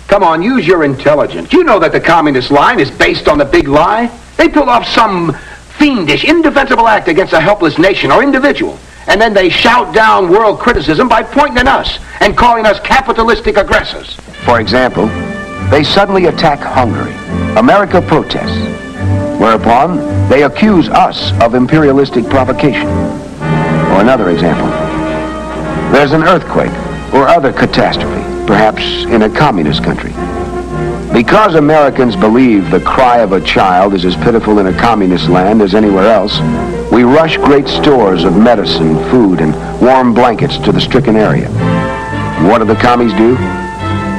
Speaker 22: come on, use your intelligence. You know that the communist line is based on the big lie. They pull off some fiendish, indefensible act against a helpless nation or individual, and then they shout down world criticism by pointing at us and calling us capitalistic aggressors. For example, they suddenly attack Hungary. America protests, whereupon they accuse us of imperialistic provocation. Or another example, there's an earthquake or other catastrophe, perhaps in a communist country. Because Americans believe the cry of a child is as pitiful in a communist land as anywhere else, we rush great stores of medicine, food, and warm blankets to the stricken area. And what do the commies do?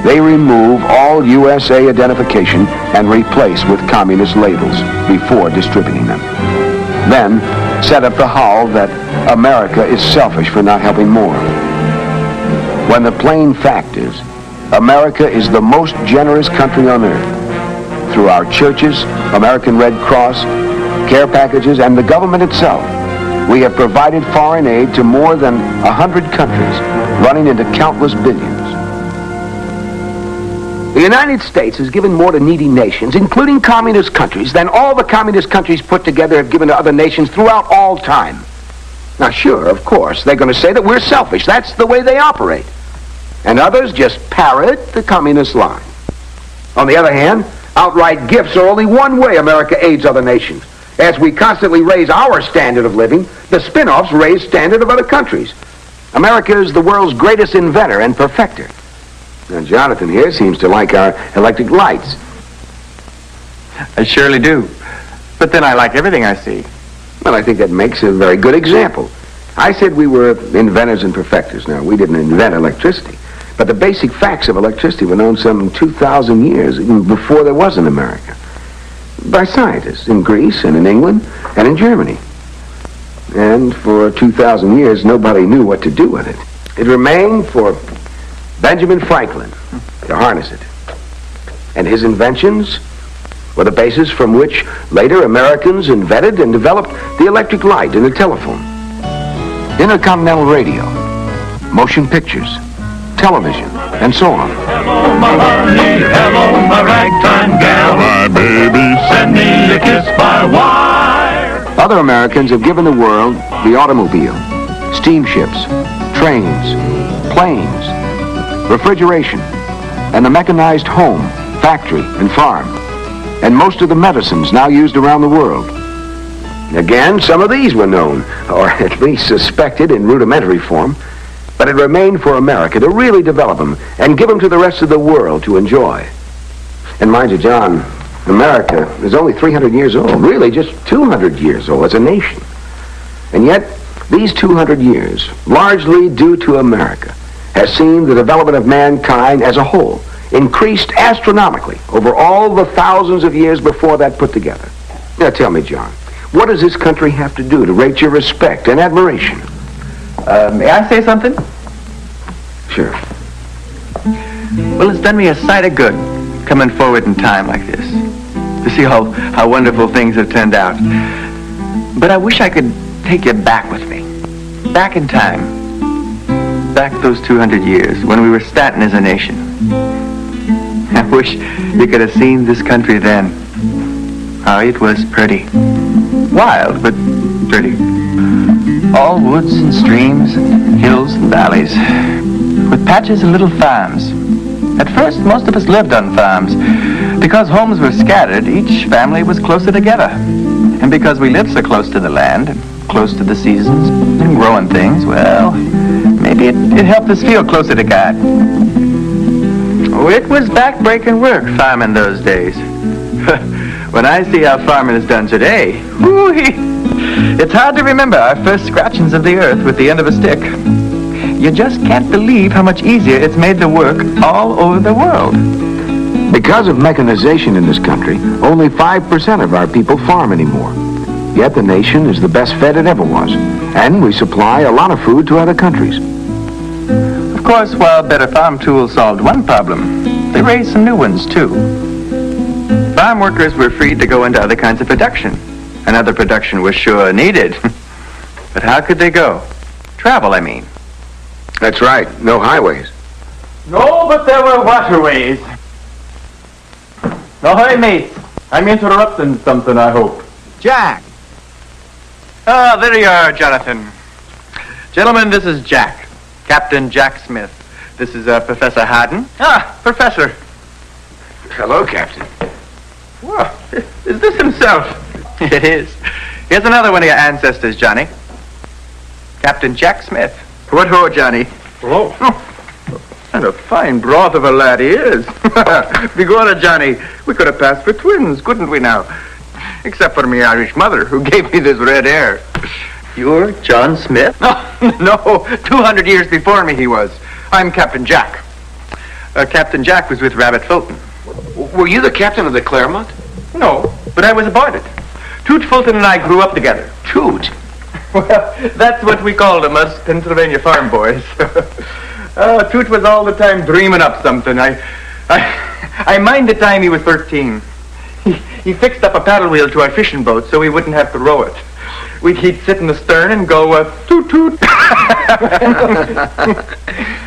Speaker 22: They remove all USA identification and replace with communist labels before distributing them. Then set up the howl that America is selfish for not helping more. When the plain fact is, America is the most generous country on earth. Through our churches, American Red Cross, care packages, and the government itself, we have provided foreign aid to more than 100 countries, running into countless billions. The United States has given more to needy nations, including communist countries, than all the communist countries put together have given to other nations throughout all time. Now, sure, of course, they're going to say that we're selfish. That's the way they operate. And others just parrot the communist line. On the other hand, outright gifts are only one way America aids other nations. As we constantly raise our standard of living, the spin-offs raise standard of other countries. America is the world's greatest inventor and perfecter. Now, Jonathan here seems to like our electric lights.
Speaker 6: I surely do. But then I like everything I see.
Speaker 22: Well, I think that makes a very good example. I said we were inventors and perfecters. Now, we didn't invent electricity. But the basic facts of electricity were known some 2,000 years, even before there was an America, by scientists in Greece and in England and in Germany. And for 2,000 years, nobody knew what to do with it. It remained for Benjamin Franklin to harness it. And his inventions were the basis from which later Americans invented and developed the electric light and the telephone, intercontinental radio, motion pictures, television, and so on.
Speaker 11: Hello, my honey, hello, my ragtime gal. My baby, send me a kiss by wire.
Speaker 22: Other Americans have given the world the automobile, steamships, trains, planes, refrigeration, and the mechanized home, factory, and farm, and most of the medicines now used around the world. Again, some of these were known, or at least suspected in rudimentary form, but it remained for America to really develop them and give them to the rest of the world to enjoy. And mind you, John, America is only 300 years old, really just 200 years old as a nation. And yet, these 200 years, largely due to America, has seen the development of mankind as a whole increased astronomically over all the thousands of years before that put together. Now tell me, John, what does this country have to do to rate your respect and admiration?
Speaker 6: May I say something?
Speaker 22: Sure.
Speaker 6: Well, it's done me a sight of good coming forward in time like this, to see how wonderful things have turned out. But I wish I could take you back with me, back in time, back those 200 years when we were starting as a nation. I wish you could have seen this country then. How it was pretty. Wild, but pretty. All woods and streams, and hills and valleys, with patches and little farms. At first, most of us lived on farms. Because homes were scattered, each family was closer together. And because we lived so close to the land, and close to the seasons, and growing things, well, maybe it helped us feel closer to God. Oh, it was back-breaking work, farming those days. When I see how farming is done today, whoo-hee! It's hard to remember our first scratchings of the earth with the end of a stick. You just can't believe how much easier it's made the work all over the world.
Speaker 22: Because of mechanization in this country, only 5% of our people farm anymore. Yet the nation is the best fed it ever was, and we supply a lot of food to other countries.
Speaker 20: Of course, while better farm tools solved one problem, they raised some new ones, too. Farm workers were freed to go into other kinds of production, and other production was sure needed. But how could they go? Travel, I mean.
Speaker 22: That's right, no highways.
Speaker 20: No, but there were waterways. No, hey, mate. I'm interrupting something, I hope. Jack. Ah, there you are, Jonathan. Gentlemen, this is Jack. Captain Jack Smith. This is Professor Haddon. Ah, Professor.
Speaker 22: Hello, Captain.
Speaker 20: Whoa, is this himself? It is. Here's another one of your ancestors, Johnny. Captain Jack Smith. What ho, Johnny? Hello. Oh, and a fine broth of a lad he is. Begorra, Johnny, we could have passed for twins, couldn't we now? Except for me Irish mother, who gave me this red hair. You're John Smith? No, 200 years before me he was. I'm Captain Jack. Captain Jack was with Rabbit Fulton.
Speaker 22: Were you the captain of the Claremont?
Speaker 20: No, but I was aboard it. Toot Fulton and I grew up together.
Speaker 22: Toot?
Speaker 20: Well, that's what we called him, us Pennsylvania farm boys. Toot was all the time dreaming up something. I mind the time he was 13. He fixed up a paddle wheel to our fishing boat so we wouldn't have to row it. He'd sit in the stern and go, toot toot.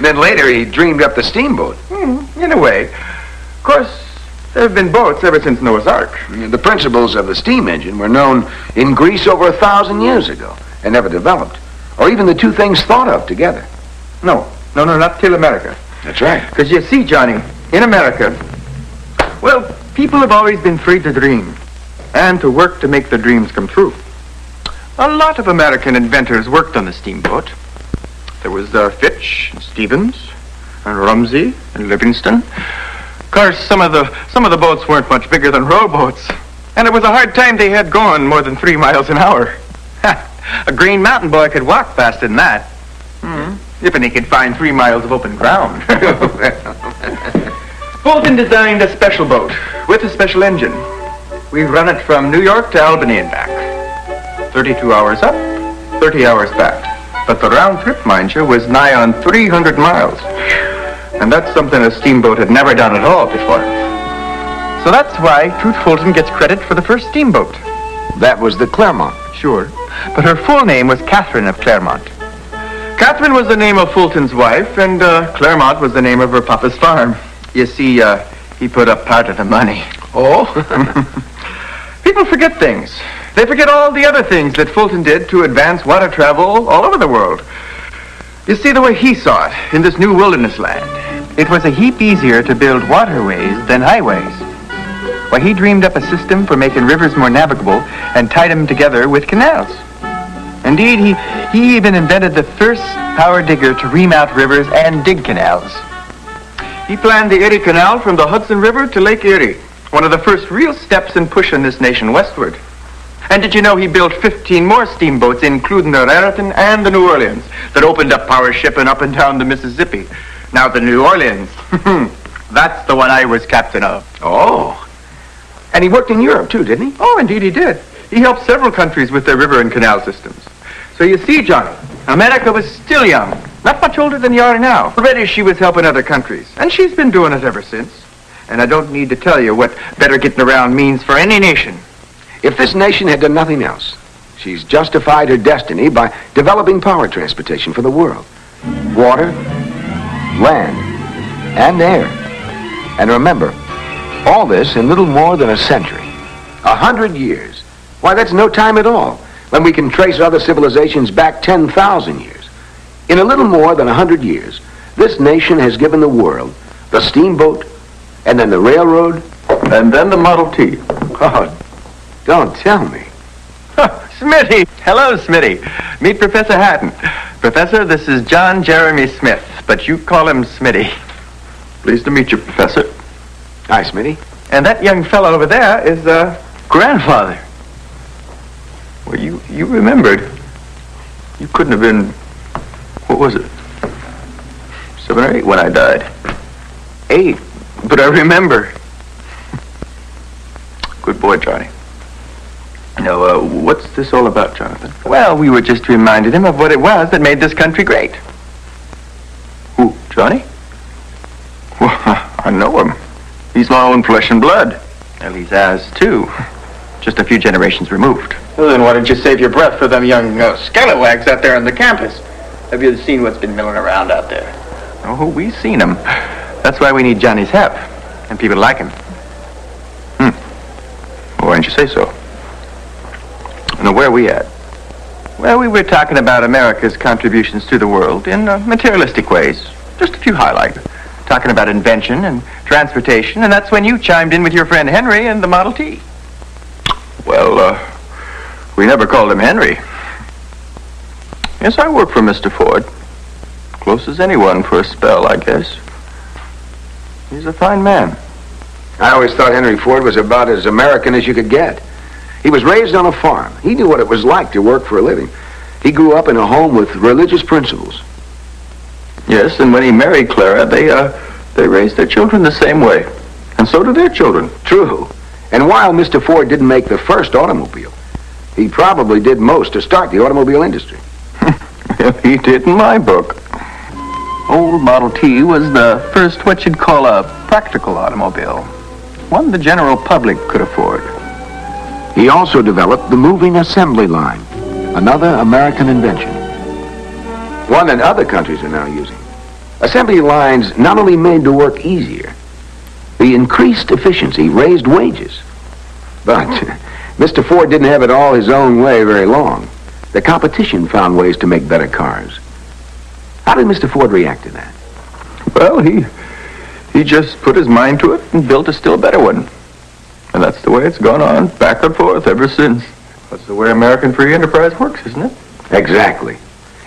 Speaker 22: Then later he dreamed up the steamboat.
Speaker 20: In a way. Of course, there have been boats ever since Noah's Ark.
Speaker 22: The principles of the steam engine were known in Greece over 1,000 years ago and never developed, or even the two things thought of together.
Speaker 20: No, not till America.
Speaker 22: That's right.
Speaker 20: Because you see, Johnny, in America, well, people have always been free to dream and to work to make their dreams come true. A lot of American inventors worked on the steamboat. There was Fitch, and Stevens, and Rumsey, and Livingston. Of course, some of the boats weren't much bigger than rowboats, and it was a hard time they had going more than 3 miles an hour. A Green Mountain boy could walk faster than that. If he could find 3 miles of open ground. Fulton designed a special boat with a special engine. We run it from New York to Albany and back. 32 hours up, 30 hours back. But the round trip, mind you, was nigh on 300 miles. And that's something a steamboat had never done at all before. So that's why Toot Fulton gets credit for the first steamboat.
Speaker 22: That was the Claremont.
Speaker 20: Sure. But her full name was Catherine of Claremont. Catherine was the name of Fulton's wife, and Claremont was the name of her papa's farm. You see, he put up part of the money.
Speaker 22: Oh?
Speaker 20: People forget things. They forget all the other things that Fulton did to advance water travel all over the world. You see, the way he saw it in this new wilderness land, it was a heap easier to build waterways than highways. Why, he dreamed up a system for making rivers more navigable and tied them together with canals. Indeed, he even invented the first power digger to ream out rivers and dig canals. He planned the Erie Canal from the Hudson River to Lake Erie, one of the first real steps in pushing this nation westward. And did you know he built 15 more steamboats, including the Raritan and the New Orleans, that opened up power shipping up and down the Mississippi? Now, the New Orleans, that's the one I was captain of.
Speaker 22: Oh. And he worked in Europe, too, didn't he?
Speaker 20: Oh, indeed he did. He helped several countries with their river and canal systems. So you see, Johnny, America was still young, not much older than you are now. Already she was helping other countries, and she's been doing it ever since. And I don't need to tell you what better getting around means for any nation.
Speaker 22: If this nation had done nothing else, she's justified her destiny by developing power transportation for the world. Water, land, and air. And remember, all this in little more than a century. 100 years. Why, that's no time at all, when we can trace other civilizations back 10,000 years. In a little more than 100 years, this nation has given the world the steamboat, and then the railroad,
Speaker 20: and then the Model T.
Speaker 22: Oh, don't tell me.
Speaker 20: Smitty! Hello, Smitty. Meet Professor Haddon. Professor, this is John Jeremy Smith, but you call him Smitty. Pleased to meet you, Professor.
Speaker 22: Hi, Smitty.
Speaker 20: And that young fellow over there is, grandfather. Well, you remembered. You couldn't have been, what was it, 7 or 8 when I died. 8, but I remember.
Speaker 3: Good boy, Johnny. Now, what's this all about, Jonathan?
Speaker 20: Well, we were just reminding him of what it was that made this country great.
Speaker 3: Who, Johnny? Well, I know him. He's my own flesh and blood.
Speaker 20: Well, he's ours, too. Just a few generations removed.
Speaker 21: Well, then why don't you save your breath for them young scalawags out there on the campus? Have you seen what's been milling around out there?
Speaker 20: Oh, we've seen him. That's why we need Johnny's help. And people like him.
Speaker 3: Well, why didn't you say so? Now, where are we at?
Speaker 20: Well, we were talking about America's contributions to the world in materialistic ways. Just a few highlights. Talking about invention and transportation, and that's when you chimed in with your friend Henry and the Model T.
Speaker 3: Well, we never called him Henry. Yes, I work for Mr. Ford. Close as anyone for a spell, I guess. He's a fine man.
Speaker 22: I always thought Henry Ford was about as American as you could get. He was raised on a farm. He knew what it was like to work for a living. He grew up in a home with religious principles.
Speaker 3: Yes, and when he married Clara, they raised their children the same way. And so do their children.
Speaker 22: True. And while Mr. Ford didn't make the first automobile, he probably did most to start the automobile industry.
Speaker 3: He did in my book.
Speaker 20: Old Model T was the first what you'd call a practical automobile. One the general public could afford.
Speaker 22: He also developed the moving assembly line, another American invention. One that other countries are now using. Assembly lines not only made the work easier, the increased efficiency raised wages. But Mr. Ford didn't have it all his own way very long. The competition found ways to make better cars. How did Mr. Ford react to that?
Speaker 3: Well, he just put his mind to it and built a still better one. And that's the way it's gone on, back and forth ever since. That's the way American free enterprise works, isn't it?
Speaker 22: Exactly.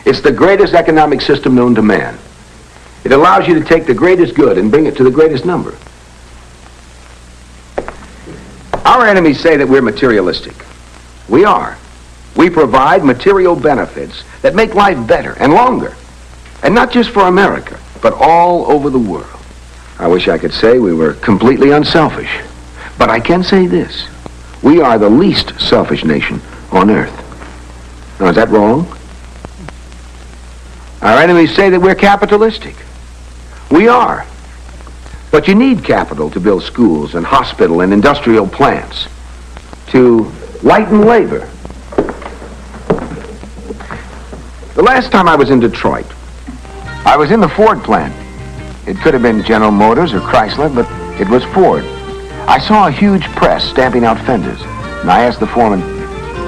Speaker 22: It's the greatest economic system known to man. It allows you to take the greatest good and bring it to the greatest number. Our enemies say that we're materialistic. We are. We provide material benefits that make life better and longer. And not just for America, but all over the world. I wish I could say we were completely unselfish. But I can say this. We are the least selfish nation on earth. Now, is that wrong? Our enemies say that we're capitalistic. We are. But you need capital to build schools and hospital and industrial plants, to lighten labor. The last time I was in Detroit, I was in the Ford plant. It could have been General Motors or Chrysler, but it was Ford. I saw a huge press stamping out fenders, and I asked the foreman,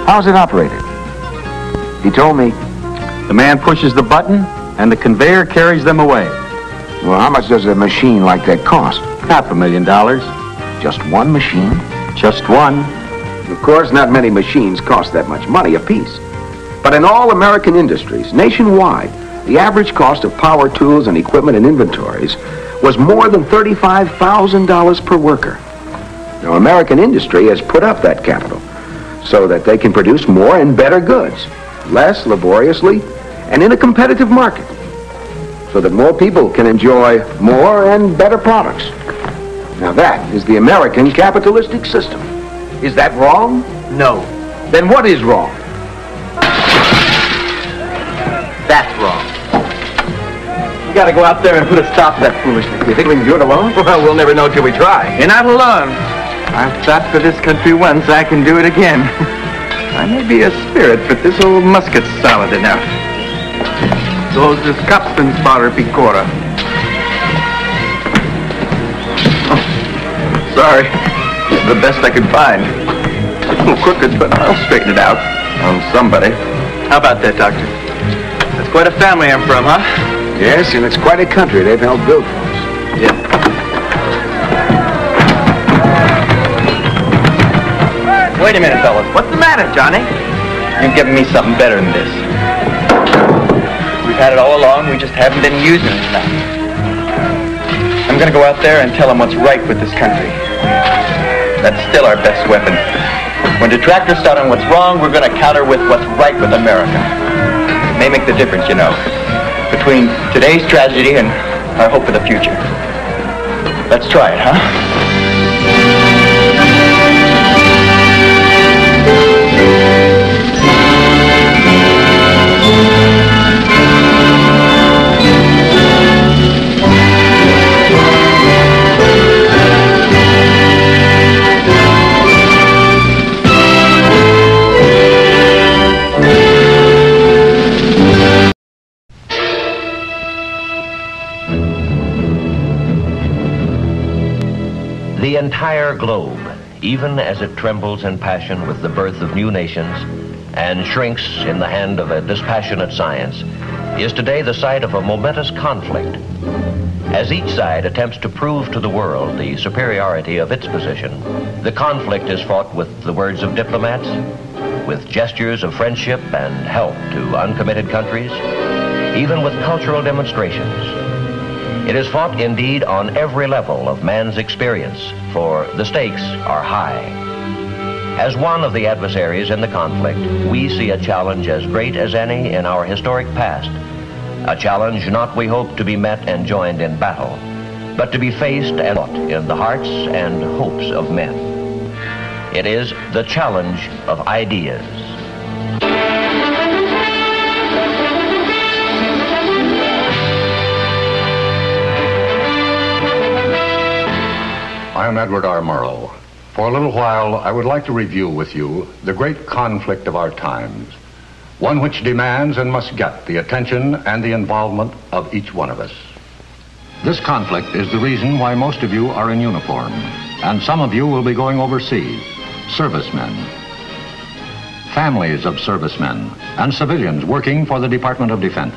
Speaker 22: how's it operated? He told me,
Speaker 5: the man pushes the button, and the conveyor carries them away.
Speaker 22: Well, how much does a machine like that cost?
Speaker 5: $500,000.
Speaker 22: Just one machine?
Speaker 5: Just one.
Speaker 22: Of course, not many machines cost that much money apiece. But in all American industries, nationwide, the average cost of power tools and equipment and inventories was more than $35,000 per worker. Now, American industry has put up that capital so that they can produce more and better goods, less laboriously, and in a competitive market, so that more people can enjoy more and better products. Now, that is the American capitalistic system. Is that wrong?
Speaker 20: No.
Speaker 22: Then what is wrong?
Speaker 20: That's wrong. You gotta go out there and put a stop to that foolishness.
Speaker 22: You think we can do it alone?
Speaker 20: Well, we'll never know till we try. You're not alone. I've fought for this country once. I can do it again. I may be a spirit, but this old musket's solid enough. Those is Capstan spotter picora. Oh, sorry. The best I could find. It's a little crooked, but I'll straighten it out on somebody. How about that, Doctor? That's quite a family I'm from, huh?
Speaker 22: Yes, and it's quite a country they've helped build for us.
Speaker 20: Yeah. Wait a minute, fellas. What's the matter, Johnny? You've given me something better than this. We've had it all along, we just haven't been using it enough. I'm gonna go out there and tell them what's right with this country. That's still our best weapon. When detractors start on what's wrong, we're gonna counter with what's right with America. It may make the difference, you know, between today's tragedy and our hope for the future. Let's try it, huh?
Speaker 8: The entire globe, even as it trembles in passion with the birth of new nations and shrinks in the hand of a dispassionate science, is today the site of a momentous conflict. As each side attempts to prove to the world the superiority of its position, the conflict is fought with the words of diplomats, with gestures of friendship and help to uncommitted countries, even with cultural demonstrations. It is fought indeed on every level of man's experience, for the stakes are high. As one of the adversaries in the conflict, we see a challenge as great as any in our historic past. A challenge not, we hope, to be met and joined in battle, but to be faced and fought in the hearts and hopes of men. It is the challenge of ideas.
Speaker 10: I am Edward R. Murrow. For a little while, I would like to review with you the great conflict of our times, one which demands and must get the attention and the involvement of each one of us. This conflict is the reason why most of you are in uniform, and some of you will be going overseas, servicemen, families of servicemen, and civilians working for the Department of Defense.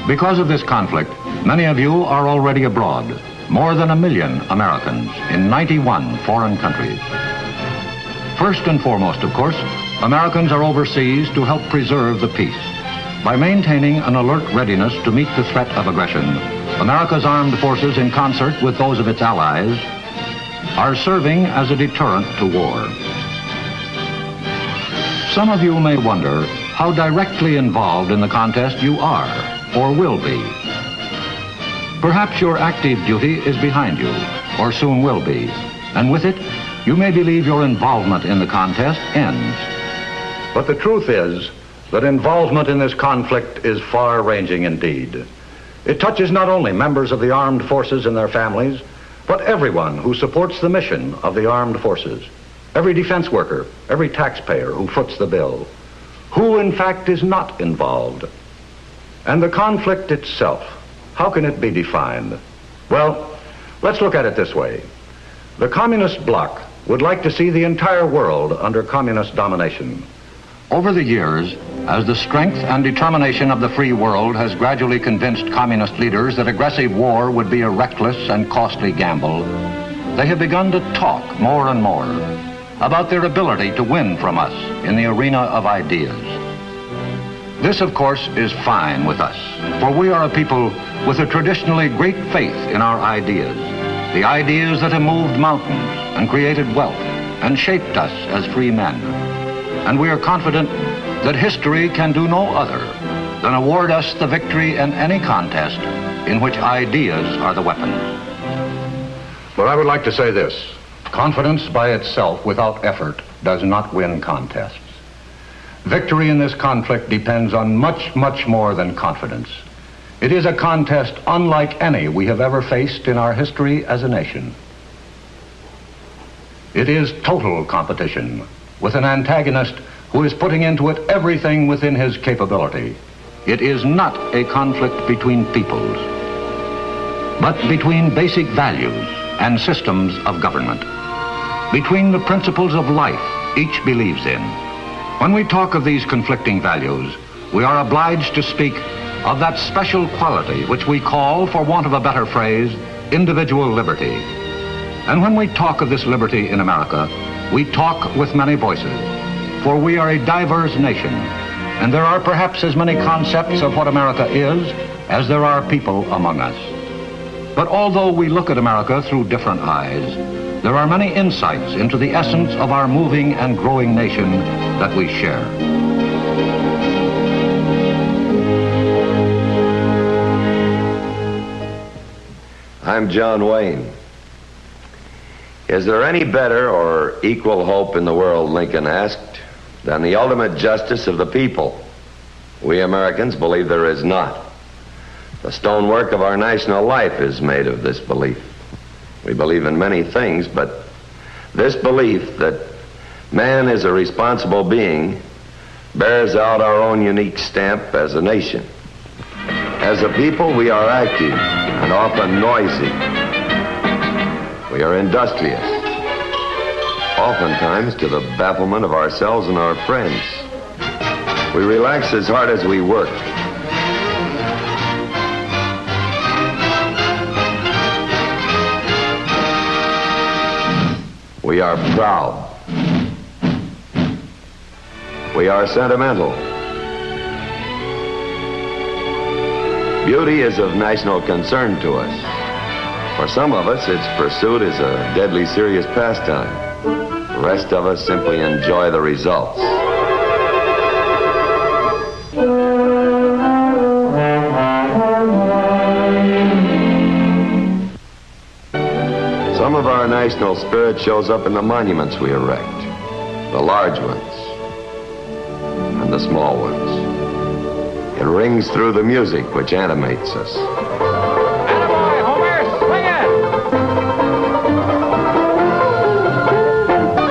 Speaker 10: Because of this conflict, many of you are already abroad, more than 1 million Americans in 91 foreign countries. First and foremost, of course, Americans are overseas to help preserve the peace. By maintaining an alert readiness to meet the threat of aggression, America's armed forces, in concert with those of its allies, are serving as a deterrent to war. Some of you may wonder how directly involved in the contest you are, or will be. Perhaps your active duty is behind you, or soon will be, and with it, you may believe your involvement in the contest ends. But the truth is that involvement in this conflict is far-ranging indeed. It touches not only members of the armed forces and their families, but everyone who supports the mission of the armed forces, every defense worker, every taxpayer who foots the bill, who in fact is not involved. And the conflict itself, how can it be defined? Well, let's look at it this way. The communist bloc would like to see the entire world under communist domination. Over the years, as the strength and determination of the free world has gradually convinced communist leaders that aggressive war would be a reckless and costly gamble, they have begun to talk more and more about their ability to win from us in the arena of ideas. This, of course, is fine with us, for we are a people with a traditionally great faith in our ideas, the ideas that have moved mountains and created wealth and shaped us as free men. And we are confident that history can do no other than award us the victory in any contest in which ideas are the weapons. But I would like to say this: confidence by itself without effort does not win contests. Victory in this conflict depends on much, much more than confidence. It is a contest unlike any we have ever faced in our history as a nation. It is total competition with an antagonist who is putting into it everything within his capability. It is not a conflict between peoples, but between basic values and systems of government, between the principles of life each believes in. When we talk of these conflicting values, we are obliged to speak of that special quality which we call, for want of a better phrase, individual liberty. And when we talk of this liberty in America, we talk with many voices, for we are a diverse nation, and there are perhaps as many concepts of what America is as there are people among us. But although we look at America through different eyes, there are many insights into the essence of our moving and growing nation that we share.
Speaker 23: I'm John Wayne. Is there any better or equal hope in the world, Lincoln asked, than the ultimate justice of the people? We Americans believe there is not. The stonework of our national life is made of this belief. We believe in many things, but this belief that man is a responsible being bears out our own unique stamp as a nation. As a people, we are active and often noisy. We are industrious, oftentimes to the bafflement of ourselves and our friends. We relax as hard as we work. We are proud. We are sentimental. Beauty is of national concern to us. For some of us, its pursuit is a deadly serious pastime. The rest of us simply enjoy the results. Some of our national spirit shows up in the monuments we erect, the large ones and the small ones. It rings through the music which animates us.
Speaker 11: Attaboy, Homer, swing it!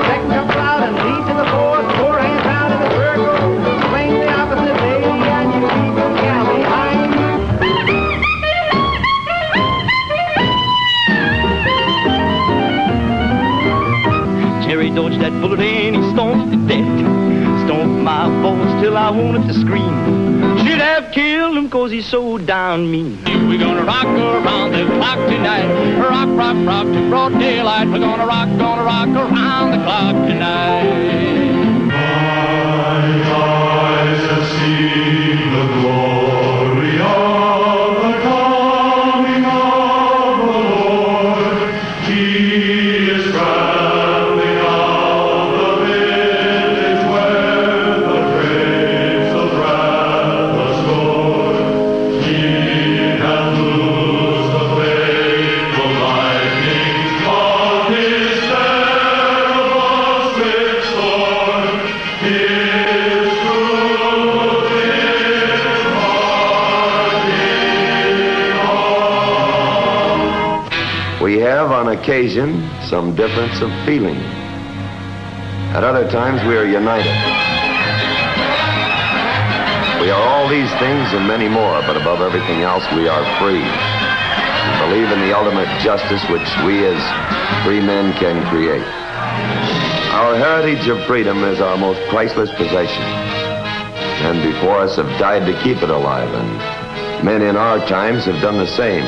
Speaker 11: Second jump out and lead to the fourth, 4 hands out in the circle, swing the opposite lady and you keep the gal behind.
Speaker 1: Jerry dodged that bullet and he stomped to death. Stomped my balls till I wanted to scream. Should have killed him cause he's so darn mean. We're gonna rock around the clock tonight. Rock, rock, rock to broad daylight. We're gonna rock around the clock tonight.
Speaker 11: My eyes have seen the glory of the coming of the Lord. He is traveling out the village where the grapes of wrath are stored. He hath loosed the fateful lightnings of his terrible swift sword. His truth is
Speaker 23: We have, on occasion, some difference of feeling. At other times, we are united. We are all these things and many more, but above everything else, we are free. We believe in the ultimate justice which we as free men can create. Our heritage of freedom is our most priceless possession. Men before us have died to keep it alive, and men in our times have done the same.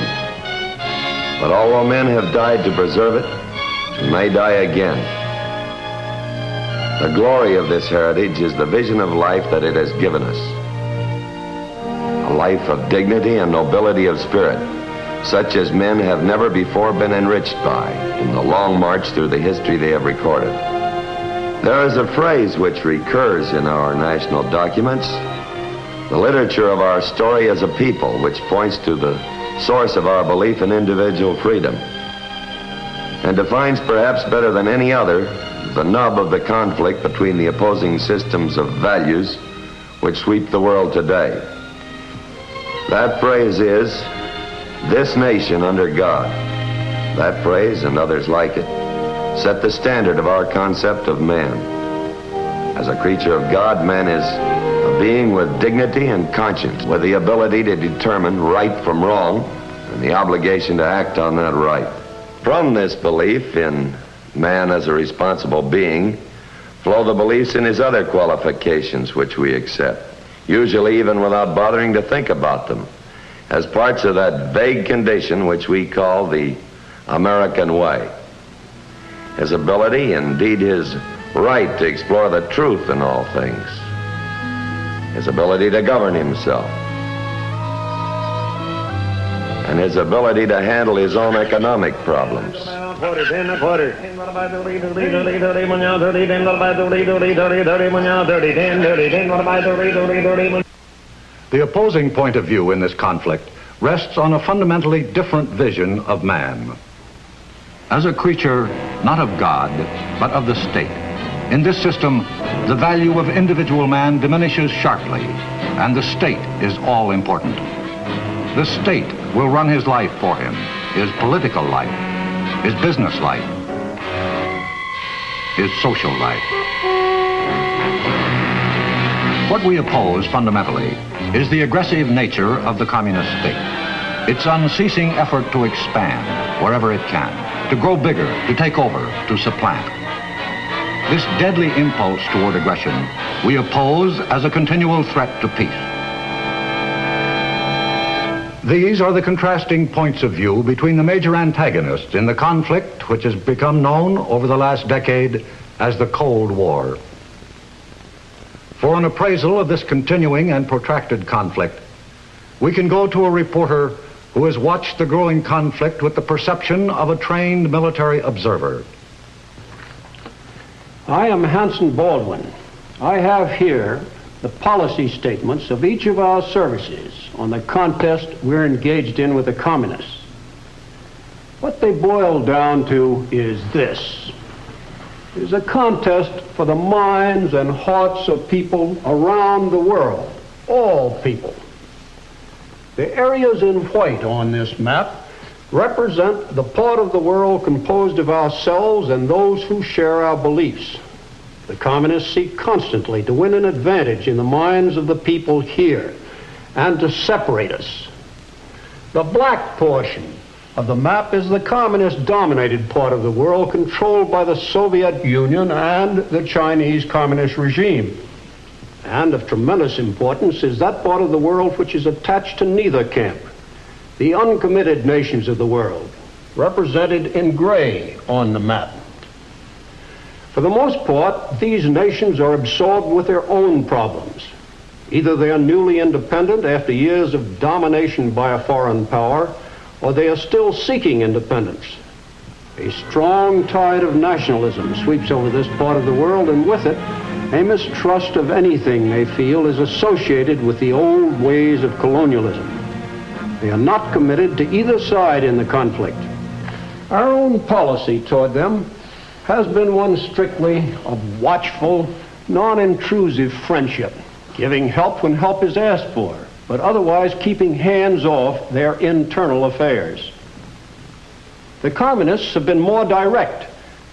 Speaker 23: But although men have died to preserve it, we may die again. The glory of this heritage is the vision of life that it has given us. A life of dignity and nobility of spirit, such as men have never before been enriched by in the long march through the history they have recorded. There is a phrase which recurs in our national documents, the literature of our story as a people, which points to the source of our belief in individual freedom, and defines perhaps better than any other the nub of the conflict between the opposing systems of values which sweep the world today. That phrase is, "This nation under God." That phrase and others like it set the standard of our concept of man. As a creature of God, man is a being with dignity and conscience, with the ability to determine right from wrong and the obligation to act on that right. From this belief in man as a responsible being flow the beliefs in his other qualifications which we accept, usually even without bothering to think about them, as parts of that vague condition which we call the American way. His ability, indeed his right to explore the truth in all things, his ability to govern himself, and his ability to handle his own economic problems.
Speaker 10: The opposing point of view in this conflict rests on a fundamentally different vision of man. As a creature not of God, but of the state. In this system, the value of individual man diminishes sharply, and the state is all important. The state will run his life for him, his political life, his business life, his social life. What we oppose fundamentally is the aggressive nature of the communist state, its unceasing effort to expand wherever it can. to grow bigger, to take over, to supplant. This deadly impulse toward aggression we oppose as a continual threat to peace. These are the contrasting points of view between the major antagonists in the conflict which has become known over the last decade as the Cold War. For an appraisal of this continuing and protracted conflict, we can go to a reporter who has watched the growing conflict with the perception of a trained military observer.
Speaker 7: I am Hanson Baldwin. I have here the policy statements of each of our services on the contest we're engaged in with the communists. What they boil down to is this. It is a contest for the minds and hearts of people around the world, all people. The areas in white on this map represent the part of the world composed of ourselves and those who share our beliefs. The communists seek constantly to win an advantage in the minds of the people here and to separate us. The black portion of the map is the communist-dominated part of the world controlled by the Soviet Union and the Chinese Communist regime. And of tremendous importance is that part of the world which is attached to neither camp, the uncommitted nations of the world, represented in gray on the map. For the most part, these nations are absorbed with their own problems. Either they are newly independent after years of domination by a foreign power, or they are still seeking independence. A strong tide of nationalism sweeps over this part of the world, and with it, a mistrust of anything they feel is associated with the old ways of colonialism. They are not committed to either side in the conflict. Our own policy toward them has been one strictly of watchful, non-intrusive friendship, giving help when help is asked for, but otherwise keeping hands off their internal affairs. The communists have been more direct.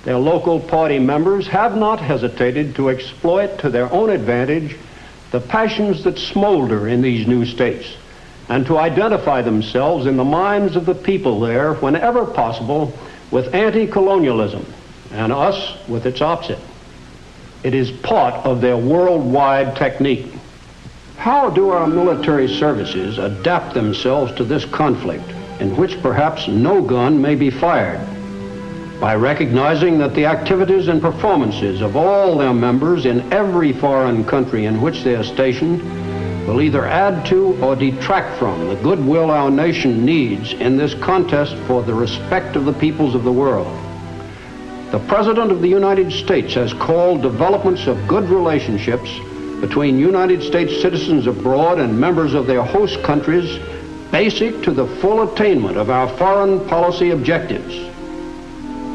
Speaker 7: Their local party members have not hesitated to exploit to their own advantage the passions that smolder in these new states, and to identify themselves in the minds of the people there, whenever possible, with anti-colonialism, and us with its opposite. It is part of their worldwide technique. How do our military services adapt themselves to this conflict, in which perhaps no gun may be fired? By recognizing that the activities and performances of all their members in every foreign country in which they are stationed will either add to or detract from the goodwill our nation needs in this contest for the respect of the peoples of the world. The President of the United States has called developments of good relationships between United States citizens abroad and members of their host countries basic to the full attainment of our foreign policy objectives.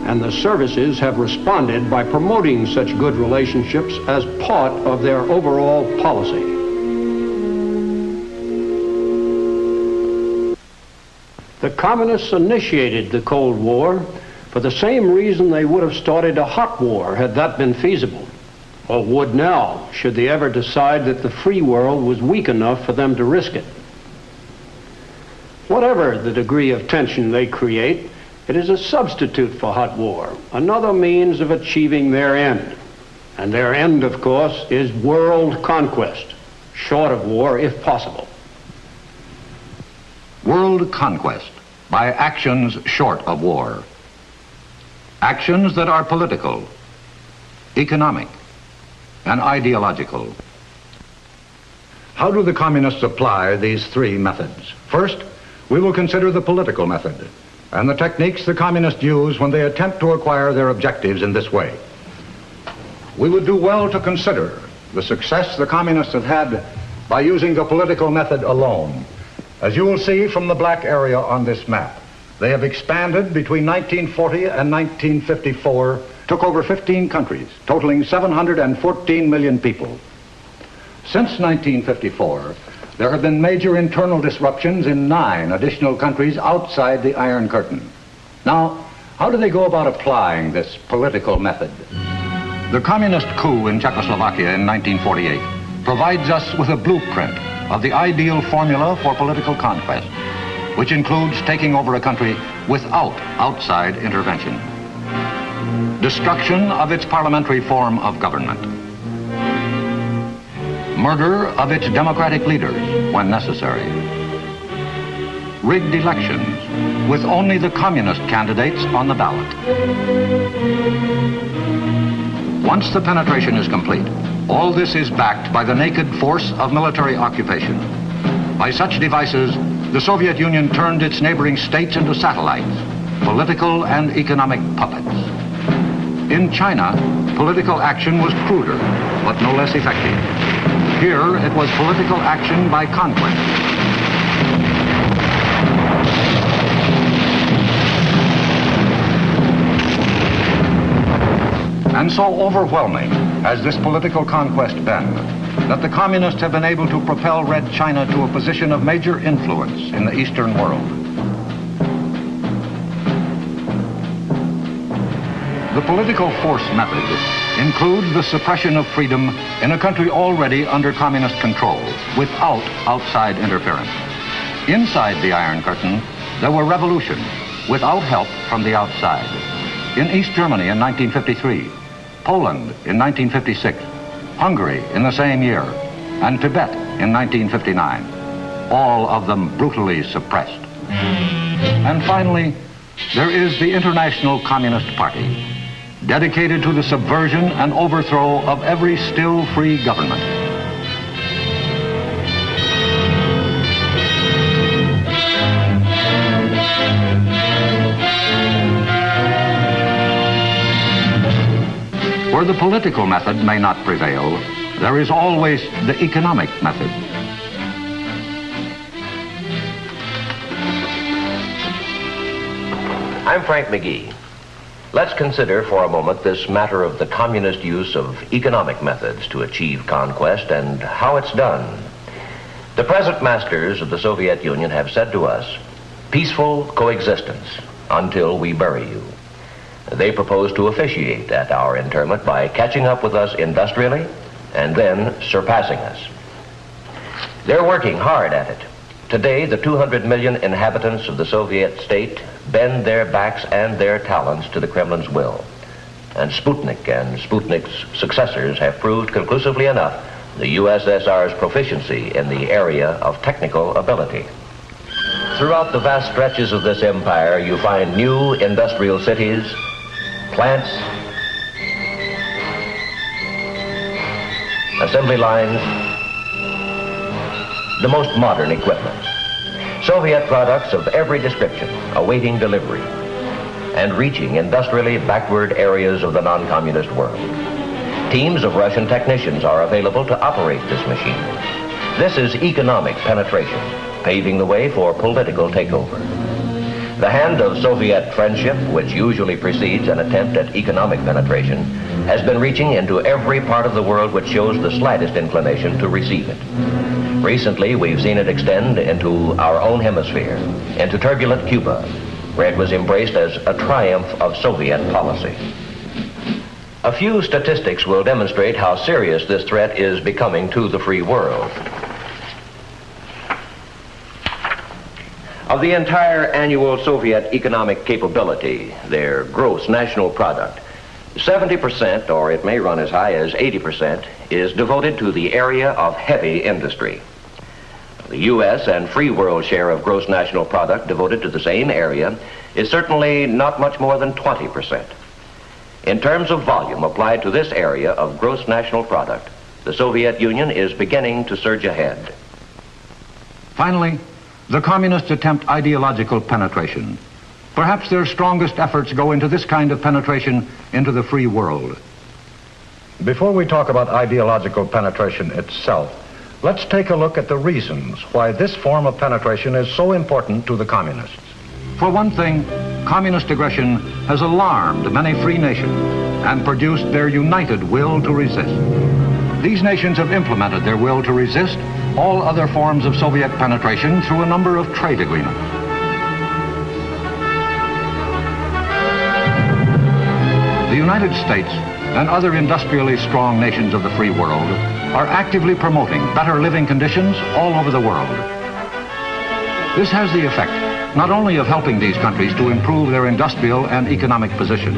Speaker 7: And the services have responded by promoting such good relationships as part of their overall policy. The communists initiated the Cold War for the same reason they would have started a hot war had that been feasible, or would now, should they ever decide that the free world was weak enough for them to risk it. Whatever the degree of tension they create, it is a substitute for hot war, another means of achieving their end. And their end, of course, is world conquest, short of war if possible.
Speaker 10: World conquest by actions short of war. Actions that are political, economic, and ideological. How do the communists apply these three methods? First, we will consider the political method and the techniques the communists use when they attempt to acquire their objectives in this way. We would do well to consider the success the communists have had by using the political method alone. As you will see from the black area on this map, they have expanded between 1940 and 1954, took over 15 countries, totaling 714 million people. Since 1954, there have been major internal disruptions in 9 additional countries outside the Iron Curtain. Now, how do they go about applying this political method? The communist coup in Czechoslovakia in 1948 provides us with a blueprint of the ideal formula for political conquest. which includes taking over a country without outside intervention. Destruction of its parliamentary form of government. Murder of its democratic leaders when necessary. Rigged elections with only the communist candidates on the ballot. Once the penetration is complete, all this is backed by the naked force of military occupation. By such devices, the Soviet Union turned its neighboring states into satellites, political and economic puppets. In China, political action was cruder, but no less effective. Here, it was political action by conquest. And so overwhelming has this political conquest been that the communists have been able to propel Red China to a position of major influence in the Eastern world. The political force method includes the suppression of freedom in a country already under communist control, without outside interference. Inside the Iron Curtain, there were revolutions without help from the outside. In East Germany in 1953, Poland in 1956, Hungary in the same year, and Tibet in 1959, all of them brutally suppressed. And finally, there is the International Communist Party, dedicated to the subversion and overthrow of every still free government. Where the political method may not prevail, there is always the economic method.
Speaker 8: I'm Frank McGee. Let's consider for a moment this matter of the communist use of economic methods to achieve conquest and how it's done. The present masters of the Soviet Union have said to us, peaceful coexistence until we bury you. They propose to officiate at our interment by catching up with us industrially and then surpassing us. They're working hard at it. Today, the 200 million inhabitants of the Soviet state bend their backs and their talents to the Kremlin's will. And Sputnik and Sputnik's successors have proved conclusively enough the USSR's proficiency in the area of technical ability. Throughout the vast stretches of this empire, you find new industrial cities, plants, assembly lines, the most modern equipment. Soviet products of every description awaiting delivery and reaching industrially backward areas of the non-communist world. Teams of Russian technicians are available to operate this machine. This is economic penetration, paving the way for political takeover. The hand of Soviet friendship, which usually precedes an attempt at economic penetration, has been reaching into every part of the world which shows the slightest inclination to receive it. Recently, we've seen it extend into our own hemisphere, into turbulent Cuba, where it was embraced as a triumph of Soviet policy. A few statistics will demonstrate how serious this threat is becoming to the free world. Of the entire annual Soviet economic capability, their gross national product, 70%, or it may run as high as 80%, is devoted to the area of heavy industry. The U.S. and free world share of gross national product devoted to the same area is certainly not much more than 20%. In terms of volume applied to this area of gross national product, the Soviet Union is beginning to surge ahead.
Speaker 10: Finally, the communists attempt ideological penetration. Perhaps their strongest efforts go into this kind of penetration into the free world.
Speaker 9: Before we talk about ideological penetration itself, let's take a look at the reasons why this form of penetration is so important to the communists.
Speaker 10: For one thing, communist aggression has alarmed many free nations and produced their united will to resist. These nations have implemented their will to resist all other forms of Soviet penetration through a number of trade agreements. The United States and other industrially strong nations of the free world are actively promoting better living conditions all over the world. This has the effect not only of helping these countries to improve their industrial and economic position,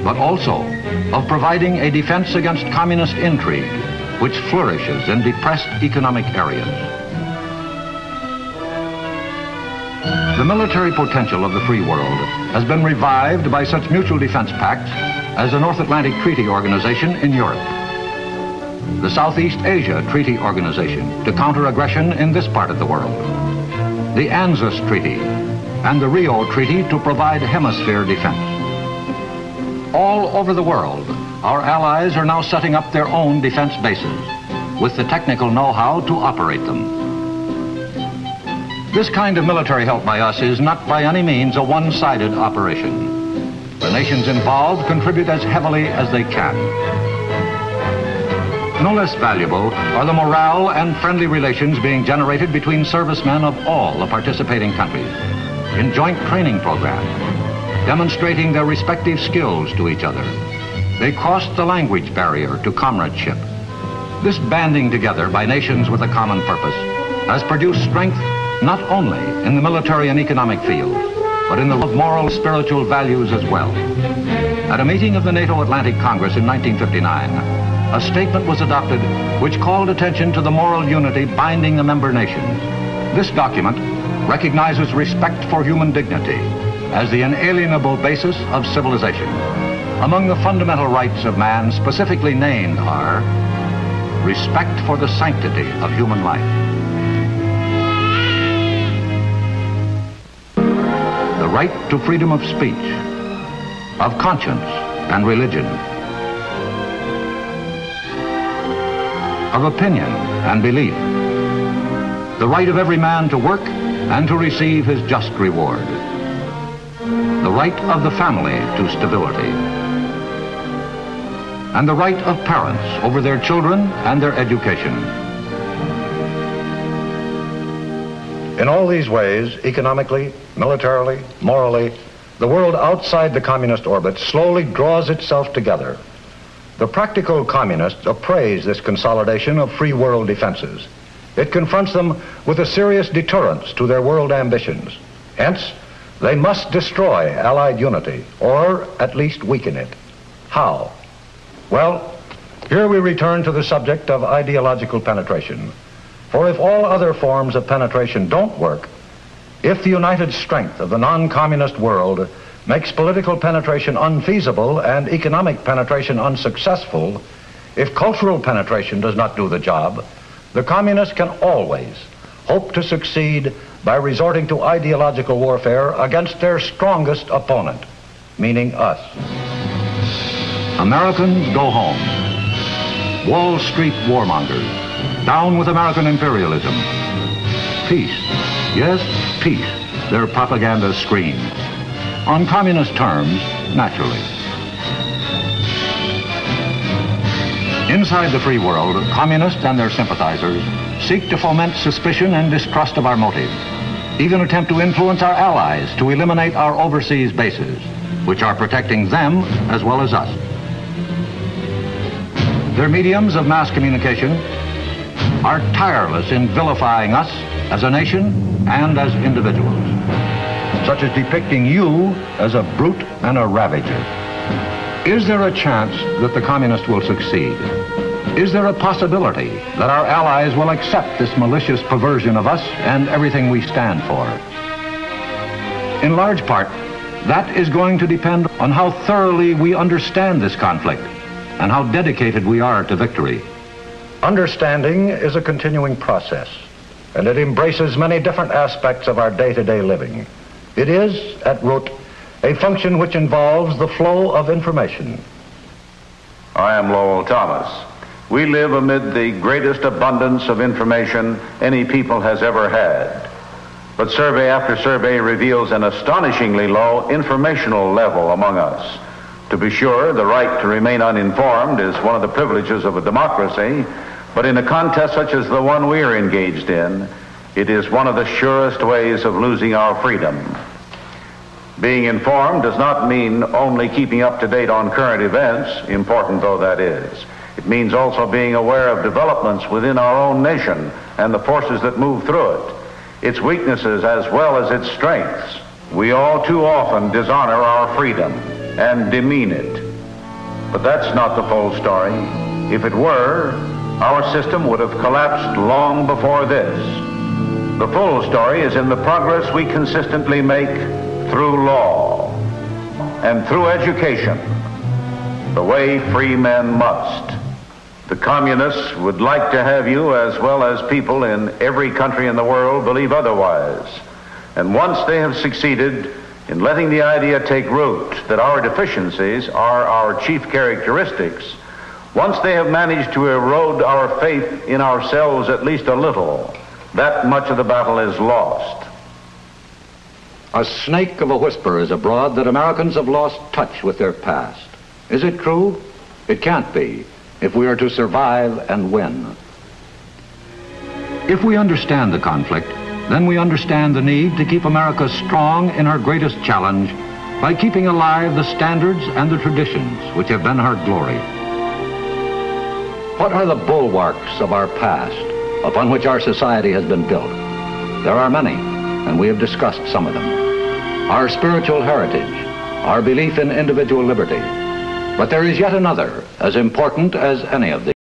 Speaker 10: but also of providing a defense against communist intrigue, which flourishes in depressed economic areas. The military potential of the free world has been revived by such mutual defense pacts as the North Atlantic Treaty Organization in Europe, the Southeast Asia Treaty Organization to counter aggression in this part of the world, the ANZUS Treaty, and the Rio Treaty to provide hemisphere defense. All over the world, our allies are now setting up their own defense bases with the technical know-how to operate them. This kind of military help by us is not by any means a one-sided operation. The nations involved contribute as heavily as they can. No less valuable are the morale and friendly relations being generated between servicemen of all the participating countries in joint training programs, demonstrating their respective skills to each other. They crossed the language barrier to comradeship. This banding together by nations with a common purpose has produced strength not only in the military and economic fields, but in the moral, spiritual values as well. At a meeting of the NATO Atlantic Congress in 1959, a statement was adopted which called attention to the moral unity binding the member nations. This document recognizes respect for human dignity as the inalienable basis of civilization. Among the fundamental rights of man specifically named are respect for the sanctity of human life, the right to freedom of speech, of conscience and religion, of opinion and belief, the right of every man to work and to receive his just reward, the right of the family to stability, and the right of parents over their children and their education.
Speaker 9: In all these ways, economically, militarily, morally, the world outside the communist orbit slowly draws itself together. The practical communists appraise this consolidation of free world defenses. It confronts them with a serious deterrence to their world ambitions. Hence, they must destroy Allied unity, or at least weaken it. How? Well, here we return to the subject of ideological penetration. For if all other forms of penetration don't work, if the united strength of the non-communist world makes political penetration unfeasible and economic penetration unsuccessful, if cultural penetration does not do the job, the communists can always hope to succeed by resorting to ideological warfare against their strongest opponent, meaning us.
Speaker 10: Americans go home. Wall Street warmongers, down with American imperialism. Peace, yes, peace, their propaganda screams. On communist terms, naturally. Inside the free world, communists and their sympathizers seek to foment suspicion and distrust of our motives, even attempt to influence our allies to eliminate our overseas bases, which are protecting them as well as us. Their mediums of mass communication are tireless in vilifying us as a nation and as individuals, such as depicting you as a brute and a ravager. Is there a chance that the communists will succeed? Is there a possibility that our allies will accept this malicious perversion of us and everything we stand for? In large part, that is going to depend on how thoroughly we understand this conflict and how dedicated we are to victory.
Speaker 9: Understanding is a continuing process, and it embraces many different aspects of our day-to-day living. It is, at root, a function which involves the flow of information.
Speaker 12: I am Lowell Thomas. We live amid the greatest abundance of information any people has ever had. But survey after survey reveals an astonishingly low informational level among us. To be sure, the right to remain uninformed is one of the privileges of a democracy, but in a contest such as the one we are engaged in, it is one of the surest ways of losing our freedom. Being informed does not mean only keeping up to date on current events, important though that is. It means also being aware of developments within our own nation and the forces that move through it. its weaknesses as well as its strengths, we all too often dishonor our freedom and demean it. But that's not the full story. If it were, our system would have collapsed long before this. The full story is in the progress we consistently make through law and through education, the way free men must. The communists would like to have you, as well as people in every country in the world, believe otherwise. And once they have succeeded in letting the idea take root that our deficiencies are our chief characteristics, once they have managed to erode our faith in ourselves at least a little, that much of the battle is lost.
Speaker 10: A snake of a whisper is abroad that Americans have lost touch with their past. Is it true? It can't be, if we are to survive and win. If we understand the conflict, then we understand the need to keep America strong in her greatest challenge by keeping alive the standards and the traditions which have been her glory. What are the bulwarks of our past upon which our society has been built? There are many, and we have discussed some of them. Our spiritual heritage, our belief in individual liberty. But there is yet another, as important as any of these.